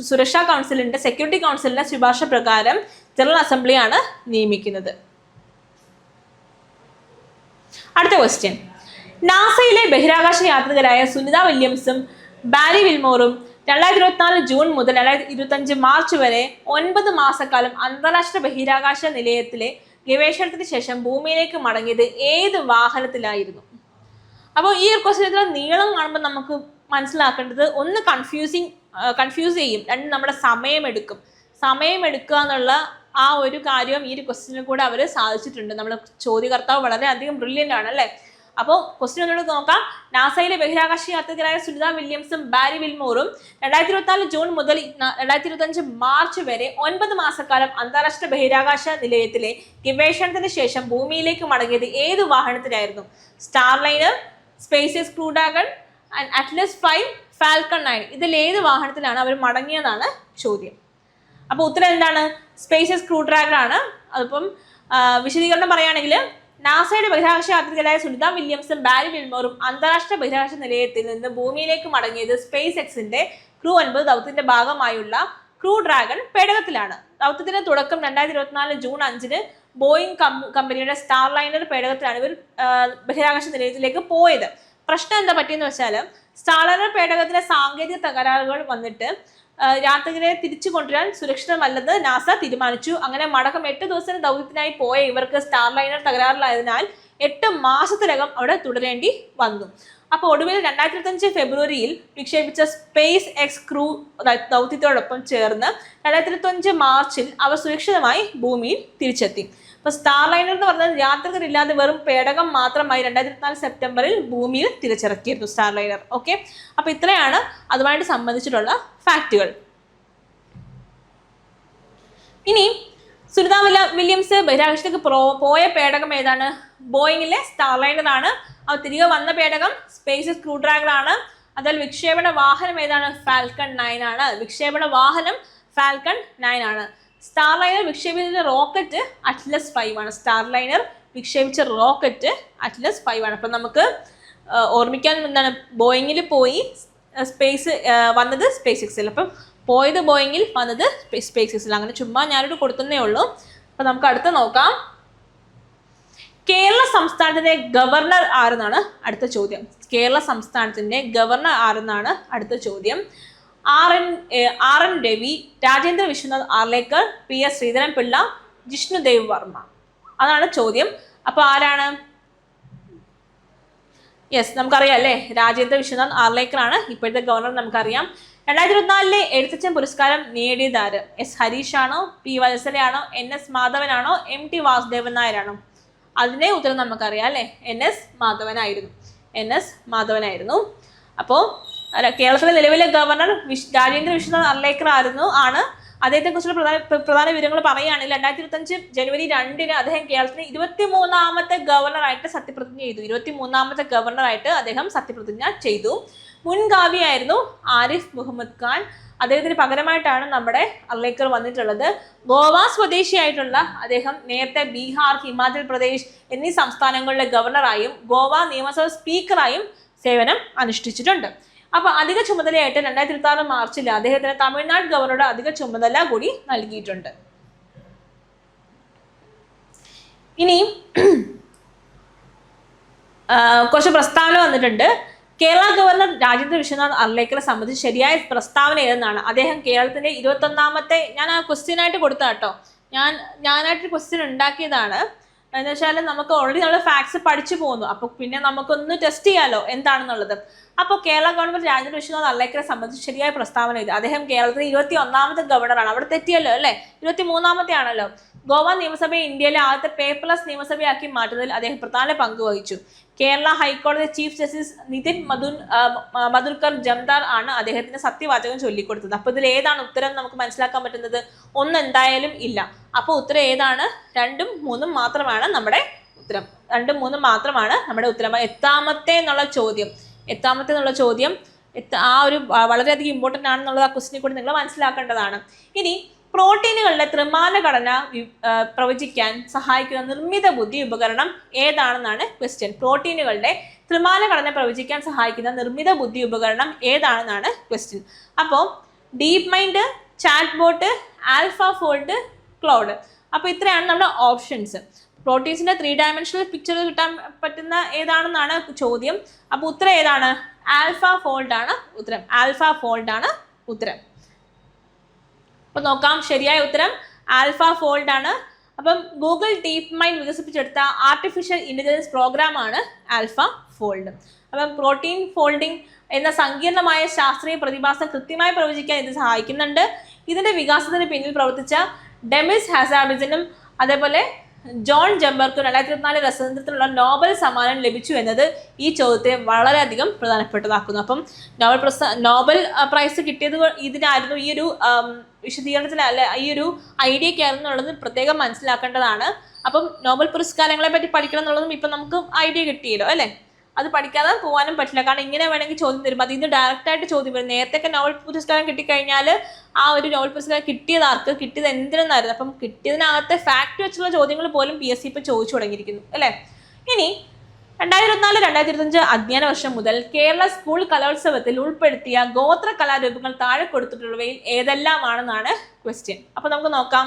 സുരക്ഷാ കൗൺസിലിന്റെ സെക്യൂരിറ്റി കൗൺസിലിന്റെ ശുപാർശ പ്രകാരം ജനറൽ അസംബ്ലിയാണ് നിയമിക്കുന്നത്. അടുത്ത ക്വസ്റ്റ്യൻ. നാസയിലെ ബഹിരാകാശ യാത്രികരായ സുനിത വില്യംസും ബാരി വിൽമോറും 2024 ജൂൺ മുതൽ 2025 മാർച്ച് വരെ 9 മാസക്കാലം അന്താരാഷ്ട്ര ബഹിരാകാശ നിലയത്തിലെ ഗവേഷണത്തിന് ശേഷം ഭൂമിയിലേക്ക് മടങ്ങിയത് ഏത് വാഹനത്തിലായിരുന്നു? അപ്പോൾ ഈ ഒരു ക്വസ്റ്റ്യൻ നീളം കാണുമ്പോൾ നമുക്ക് മനസ്സിലാക്കേണ്ടത് ഒന്ന് കൺഫ്യൂസ് ചെയ്യും, രണ്ട് നമ്മുടെ സമയമെടുക്കുക എന്നുള്ള ആ ഒരു കാര്യം ഈ ഒരു ക്വസ്റ്റ്യനിൽ കൂടെ അവർ സാധിച്ചിട്ടുണ്ട്. നമ്മുടെ ചോദ്യകർത്താവ് വളരെയധികം ബ്രില്യൻ്റ് ആണ് അല്ലേ? അപ്പോൾ ക്വസ്റ്റ്യൻ ഒന്നുകൂടെ നോക്കാം. നാസയിലെ ബഹിരാകാശ യാത്രികരായ സുനിത വില്യംസും ബാരി വിൽമോറും 2024 ജൂൺ മുതൽ 2025 മാർച്ച് വരെ 9 മാസക്കാലം അന്താരാഷ്ട്ര ബഹിരാകാശ നിലയത്തിലെ ഗവേഷണത്തിന് ശേഷം ഭൂമിയിലേക്ക് മടങ്ങിയത് ഏത് വാഹനത്തിലായിരുന്നു? Starliner, space crew dragon, Atlas 5, Falcon 9. ഇതിൽ ഏത് വാഹനത്തിലാണ് അവർ മടങ്ങിയതാണ് ചോദ്യം. അപ്പോൾ ഉത്തരം എന്താണ്? സ്പേസ് ക്രൂ ഡ്രാഗൺ ആണ്. അതിപ്പം വിശദീകരണം പറയുകയാണെങ്കിൽ നാസയുടെ ബഹിരാകാശ യാത്രികരായ സുനിത വില്യംസും ബാരി വിൽമോറും അന്താരാഷ്ട്ര ബഹിരാകാശ നിലയത്തിൽ നിന്ന് ഭൂമിയിലേക്ക് മടങ്ങിയത് സ്പേസ് എക്സിന്റെ ക്രൂ 9 ദൗത്യത്തിന്റെ ഭാഗമായുള്ള ക്രൂ ഡ്രാഗൺ പേടകത്തിലാണ്. ദൗത്യത്തിന്റെ തുടക്കം 2024 ജൂൺ 5 ബോയിങ് കമ്പനിയുടെ സ്റ്റാർ ലൈനർ പേടകത്തിലാണ് ഇവർ ബഹിരാകാശ നിലയത്തിലേക്ക് പോയത്. പ്രശ്നം എന്താ പറ്റിയെന്ന് വെച്ചാൽ സ്റ്റാർ ലൈനർ പേടകത്തിലെ സാങ്കേതിക തകരാറുകൾ വന്നിട്ട് യാത്രികരെ തിരിച്ചു കൊണ്ടുവരാൻ സുരക്ഷിതമല്ലെന്ന് നാസ തീരുമാനിച്ചു. അങ്ങനെ മടക്കം 8 ദിവസത്തിന് ദൗത്യത്തിനായി പോയ ഇവർക്ക് സ്റ്റാർ ലൈനർ തകരാറിലായതിനാൽ 8 മാസത്തിനകം അവിടെ തുടരേണ്ടി വന്നു. അപ്പോൾ ഒടുവിൽ 2025 ഫെബ്രുവരിയിൽ വിക്ഷേപിച്ച സ്പേസ് എക്സ് ക്രൂ ദൗത്യത്തോടൊപ്പം ചേർന്ന് 2025 മാർച്ചിൽ അവർ സുരക്ഷിതമായി ഭൂമിയിൽ തിരിച്ചെത്തി. അപ്പോൾ സ്റ്റാർ ലൈനർ എന്ന് പറഞ്ഞാൽ യാത്രികരില്ലാതെ വെറും പേടകം മാത്രമായി 2024 സെപ്റ്റംബറിൽ ഭൂമിയിൽ തിരിച്ചിറക്കിയിരുന്നു സ്റ്റാർ ലൈനർ. ഓക്കെ, അപ്പോൾ ഇത്രയാണ് അതുമായിട്ട് സംബന്ധിച്ചിട്ടുള്ള ഫാക്റ്റുകൾ. ഇനി സുനിത വില്യംസ് ബഹിരാകാശത്തേക്ക് പോയ പേടകം ഏതാണ്? ബോയിങ്ങിലെ സ്റ്റാർ ലൈനർ ആണ്. അവർ തിരികെ വന്ന പേടകം സ്പേസ് ക്രൂ ഡ്രാഗൺ ആണ്. അതിൽ വിക്ഷേപണ വാഹനം ഏതാണ്? ഫാൽക്കൺ 9 ആണ്. വിക്ഷേപണ വാഹനം ഫാൽക്കൺ 9 ആണ്. സ്റ്റാർ ലൈനർ വിക്ഷേപിച്ച റോക്കറ്റ് അറ്റ്ലസ് 5 ആണ്. സ്റ്റാർ ലൈനർ വിക്ഷേപിച്ച റോക്കറ്റ് അറ്റ്ലസ് 5 ആണ്. അപ്പം നമുക്ക് ഓർമ്മിക്കാൻ എന്താണ്, ബോയിങ്ങിൽ പോയി വന്നത് സ്പേസ് എക്സിൽ. അപ്പം പോയത് ബോയിങ്ങിൽ, വന്നത് സ്പേസ് എക്സിൽ. അങ്ങനെ ചുമ്മാ ഞാനോട് കൊടുക്കുന്നേ ഉള്ളൂ. അപ്പം നമുക്ക് അടുത്ത് നോക്കാം. കേരള സംസ്ഥാനത്തിന്റെ ഗവർണർ ആരെന്നാണ് അടുത്ത ചോദ്യം. കേരള സംസ്ഥാനത്തിന്റെ ഗവർണർ ആരെന്നാണ് അടുത്ത ചോദ്യം. R N Ravi, Rajendra Vishwanath Arlekar, PS Sreedharan Pillai, Jishnu Dev Varma. അതാണ് ചോദ്യം. അപ്പൊ ആരാണ്? യെസ്, നമുക്കറിയാം അല്ലേ, രാജേന്ദ്ര വിശ്വനാഥ് ആർലേക്കർ ആണ് ഇപ്പോഴത്തെ ഗവർണർ. നമുക്കറിയാം. 2024 എഴുത്തച്ഛൻ പുരസ്കാരം നേടിയതാര്? S ഹരീഷ് ആണോ, P വത്സലയാണോ, NS മാധവനാണോ, MT വാസുദേവൻ നായരാണോ? അതിന്റെ ഉത്തരം നമുക്കറിയാം അല്ലേ, NS മാധവനായിരുന്നു. അപ്പോൾ കേരളത്തിലെ നിലവിലെ ഗവർണർ രാജേന്ദ്ര വിശ്വനാഥ് ആർലേക്കർ ആണ്. അദ്ദേഹത്തെ കുറിച്ചുള്ള പ്രധാന വിവരങ്ങൾ പറയുകയാണെങ്കിൽ 2025 ജനുവരി 2 അദ്ദേഹം കേരളത്തിന് 23ാമത്തെ ഗവർണറായിട്ട് സത്യപ്രതിജ്ഞ ചെയ്തു. 23ാമത്തെ ഗവർണറായിട്ട് അദ്ദേഹം സത്യപ്രതിജ്ഞ ചെയ്തു. മുൻഗാമിയായിരുന്നു ആരിഫ് മുഹമ്മദ് ഖാൻ. അദ്ദേഹത്തിന് പകരമായിട്ടാണ് നമ്മുടെ ആർലേക്കർ വന്നിട്ടുള്ളത്. ഗോവ സ്വദേശിയായിട്ടുള്ള അദ്ദേഹം നേരത്തെ ബീഹാർ, ഹിമാചൽ പ്രദേശ് എന്നീ സംസ്ഥാനങ്ങളിലെ ഗവർണറായും ഗോവ നിയമസഭ സ്പീക്കറായും സേവനം അനുഷ്ഠിച്ചിട്ടുണ്ട്. അപ്പൊ അധിക ചുമതലയായിട്ട് 2026 മാർച്ചിൽ അദ്ദേഹത്തിന് തമിഴ്നാട് ഗവർണറുടെ അധിക ചുമതല കൂടി നൽകിയിട്ടുണ്ട്. ഇനി കുറച്ച് പ്രസ്താവന വന്നിട്ടുണ്ട്. കേരള ഗവർണർ രാജേന്ദ്ര വിശ്വനാഥ് ആർലേക്കറെ സംബന്ധിച്ച് ശരിയായ പ്രസ്താവന ഏതെന്നാണ്? അദ്ദേഹം കേരളത്തിന്റെ 21ാമത്തെ, ഞാൻ ആ ക്വസ്റ്റ്യൻ ആയിട്ട് കൊടുത്ത കേട്ടോ, ഞാനായിട്ട് ക്വസ്റ്റ്യൻ ഉണ്ടാക്കിയതാണ്. എന്ന് വെച്ചാൽ നമുക്ക് ഓൾറെഡി നമ്മൾ ഫാക്ട്സ് പഠിച്ചു പോകുന്നു. അപ്പൊ പിന്നെ നമുക്കൊന്ന് ടെസ്റ്റ് ചെയ്യാലോ എന്താണെന്നുള്ളത്. അപ്പോൾ കേരള ഗവൺമെന്റ് രാജേന്ദ്ര വിശ്വനാഥ് ആർലേക്കറെ സംബന്ധിച്ച് ശരിയായ പ്രസ്താവന ഇത്. അദ്ദേഹം കേരളത്തിലെ 21ാമത്തെ ഗവർണറാണ്. അവിടെ തെറ്റിയല്ലോ അല്ലെ, 23ാമത്തെ ആണല്ലോ. ഗോവ നിയമസഭയെ ഇന്ത്യയിലെ ആദ്യത്തെ പേപ്പർലെസ് നിയമസഭയാക്കി മാറ്റുന്നതിൽ അദ്ദേഹം പ്രധാന പങ്ക് വഹിച്ചു. കേരള ഹൈക്കോടതി ചീഫ് ജസ്റ്റിസ് നിതിൻ മധുർക്കർ ജംദാർ ആണ് അദ്ദേഹത്തിന് സത്യവാചകം ചൊല്ലിക്കൊടുത്തത്. അപ്പൊ ഇതിൽ ഏതാണ് ഉത്തരം നമുക്ക് മനസ്സിലാക്കാൻ പറ്റുന്നത്? ഒന്ന് എന്തായാലും ഇല്ല. അപ്പൊ ഉത്തരം ഏതാണ്? 2ഉം 3ഉം മാത്രമാണ് നമ്മുടെ ഉത്തരം. 2ഉം 3ഉം മാത്രമാണ് നമ്മുടെ ഉത്തരം. എത്താമത്തെ എന്നുള്ള ചോദ്യം ആ ഒരു വളരെയധികം ഇമ്പോർട്ടൻ്റ് ആണെന്നുള്ളത് ആ ക്വസ്റ്റിനെ കൂടി നിങ്ങൾ മനസ്സിലാക്കേണ്ടതാണ്. ഇനി പ്രോട്ടീനുകളുടെ ത്രിമാന ഘടന പ്രവചിക്കാൻ സഹായിക്കുന്ന നിർമ്മിത ബുദ്ധി ഉപകരണം ഏതാണെന്നാണ് ക്വസ്റ്റ്യൻ. പ്രോട്ടീനുകളുടെ ത്രിമാന ഘടന പ്രവചിക്കാൻ സഹായിക്കുന്ന നിർമ്മിത ബുദ്ധി ഉപകരണം ഏതാണെന്നാണ് ക്വസ്റ്റ്യൻ. അപ്പോൾ DeepMind, chat bot, AlphaFold, Claude. അപ്പോൾ ഇത്രയാണ് നമ്മുടെ ഓപ്ഷൻസ്. പ്രോട്ടീൻസിന്റെ 3 ഡയമെൻഷണൽ പിക്ചർ കിട്ടാൻ പറ്റുന്ന ഏതാണെന്നാണ് ചോദ്യം. അപ്പോൾ ഉത്തരം ഏതാണ്? ആൽഫാഫോൾഡ് ആണ് ഉത്തരം. അപ്പൊ നോക്കാം, ശരിയായ ഉത്തരം ആൽഫാഫോൾഡ് ആണ്. അപ്പം ഗൂഗിൾ ഡീപ് മൈൻഡ് വികസിപ്പിച്ചെടുത്ത ആർട്ടിഫിഷ്യൽ ഇന്റലിജൻസ് പ്രോഗ്രാമാണ് ആൽഫാഫോൾഡ്. അപ്പം പ്രോട്ടീൻ ഫോൾഡിംഗ് എന്ന സങ്കീർണമായ ശാസ്ത്രീയ പ്രതിഭാസം കൃത്യമായി പ്രവചിക്കാൻ ഇത് സഹായിക്കുന്നുണ്ട്. ഇതിന്റെ വികാസത്തിന് പിന്നിൽ പ്രവർത്തിച്ച ഡെമിസ് ഹാസാർഡിനും അതേപോലെ ജോൺ ജംബർക്കും 2024 രസതന്ത്രത്തിനുള്ള നോബൽ സമ്മാനം ലഭിച്ചു എന്നത് ഈ ചോദ്യത്തെ വളരെയധികം പ്രധാനപ്പെട്ടതാക്കുന്നു. അപ്പം നോബൽ പ്രൈസ് കിട്ടിയത് ഇതിനായിരുന്നു, ഈ ഒരു വിശദീകരണത്തിലല്ല, ഈ ഒരു ഐഡിയക്കായിരുന്നു എന്നുള്ളത് പ്രത്യേകം മനസ്സിലാക്കേണ്ടതാണ്. അപ്പം നോബൽ പുരസ്കാരങ്ങളെ പറ്റി പഠിക്കണം എന്നുള്ളതും ഇപ്പം നമുക്ക് ഐഡിയ കിട്ടിയല്ലോ അല്ലേ. അത് പഠിക്കാതെ പോകാനും പറ്റില്ല, കാരണം ഇങ്ങനെ വേണമെങ്കിൽ ചോദ്യം തരും. അതിൽ നിന്ന് ഡയറക്റ്റായിട്ട് ചോദ്യം വരും. നേരത്തെ നോബൽ പുരസ്കാരം കിട്ടിക്കഴിഞ്ഞാൽ ആ ഒരു നോബൽ പുരസ്കാരം കിട്ടിയത് എന്തിനെന്നായിരുന്നു. അപ്പം കിട്ടിയതിനകത്തെ ഫാക്ട് വെച്ചുള്ള ചോദ്യങ്ങൾ പോലും PSC ഇപ്പം ചോദിച്ചു തുടങ്ങിയിരിക്കുന്നു അല്ലേ. ഇനി 2024-2025 അധ്യയന വർഷം മുതൽ കേരള സ്കൂൾ കലോത്സവത്തിൽ ഉൾപ്പെടുത്തിയ ഗോത്ര കലാരൂപങ്ങൾ താഴെ കൊടുത്തിട്ടുള്ളവയിൽ ഏതെല്ലാമാണെന്നാണ് ക്വസ്റ്റ്യൻ. അപ്പൊ നമുക്ക് നോക്കാം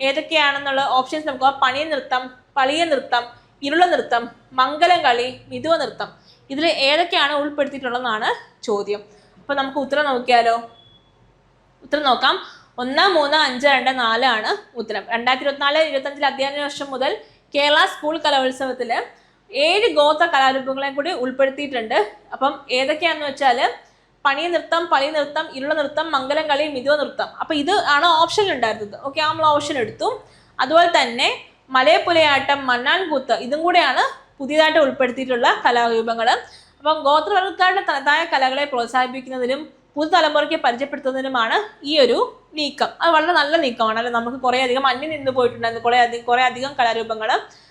ഏതൊക്കെയാണെന്നുള്ള ഓപ്ഷൻസ്. നമുക്ക് പണി നൃത്തം, പളിയ നൃത്തം, ഇരുള നൃത്തം, മംഗലം കളി, മിഥുവ നൃത്തം. ഇതിൽ ഏതൊക്കെയാണ് ഉൾപ്പെടുത്തിയിട്ടുള്ളതെന്നാണ് ചോദ്യം. അപ്പൊ നമുക്ക് ഉത്തരം നോക്കിയാലോ. ഉത്തരം നോക്കാം. 1, 3, 5, 2, 4 ആണ് ഉത്തരം. 2024-2025 അധ്യയന വർഷം മുതൽ കേരള സ്കൂൾ കലോത്സവത്തില് 7 ഗോത്ര കലാരൂപങ്ങളെ കൂടി ഉൾപ്പെടുത്തിയിട്ടുണ്ട്. അപ്പം ഏതൊക്കെയാണെന്ന് വെച്ചാൽ പണി നൃത്തം, പളി നൃത്തം, ഇരുള നൃത്തം, മംഗലം കളി, മിഥുവ നൃത്തം. അപ്പം ഇത് ആണ് ഓപ്ഷനിൽ ഉണ്ടായിരുന്നത്. ഓക്കെ, നമ്മൾ ഓപ്ഷൻ എടുത്തു. അതുപോലെ തന്നെ മലയപ്പുലയാട്ടം, മണ്ണാൻകൂത്ത്, ഇതും കൂടെയാണ് പുതിയതായിട്ട് ഉൾപ്പെടുത്തിയിട്ടുള്ള കലാരൂപങ്ങൾ. അപ്പം ഗോത്രവർഗ്ഗക്കാരുടെ തനതായ കലകളെ പ്രോത്സാഹിപ്പിക്കുന്നതിനും പുതുതലമുറയ്ക്ക് പരിചയപ്പെടുത്തുന്നതിനുമാണ് ഈ ഒരു നീക്കം. അത് വളരെ നല്ല നീക്കമാണ് അല്ലെ. നമുക്ക് കുറേ അധികം അന്യം നിന്ന് പോയിട്ടുണ്ടായിരുന്നു കുറേ അധികം കലാരൂപങ്ങൾ.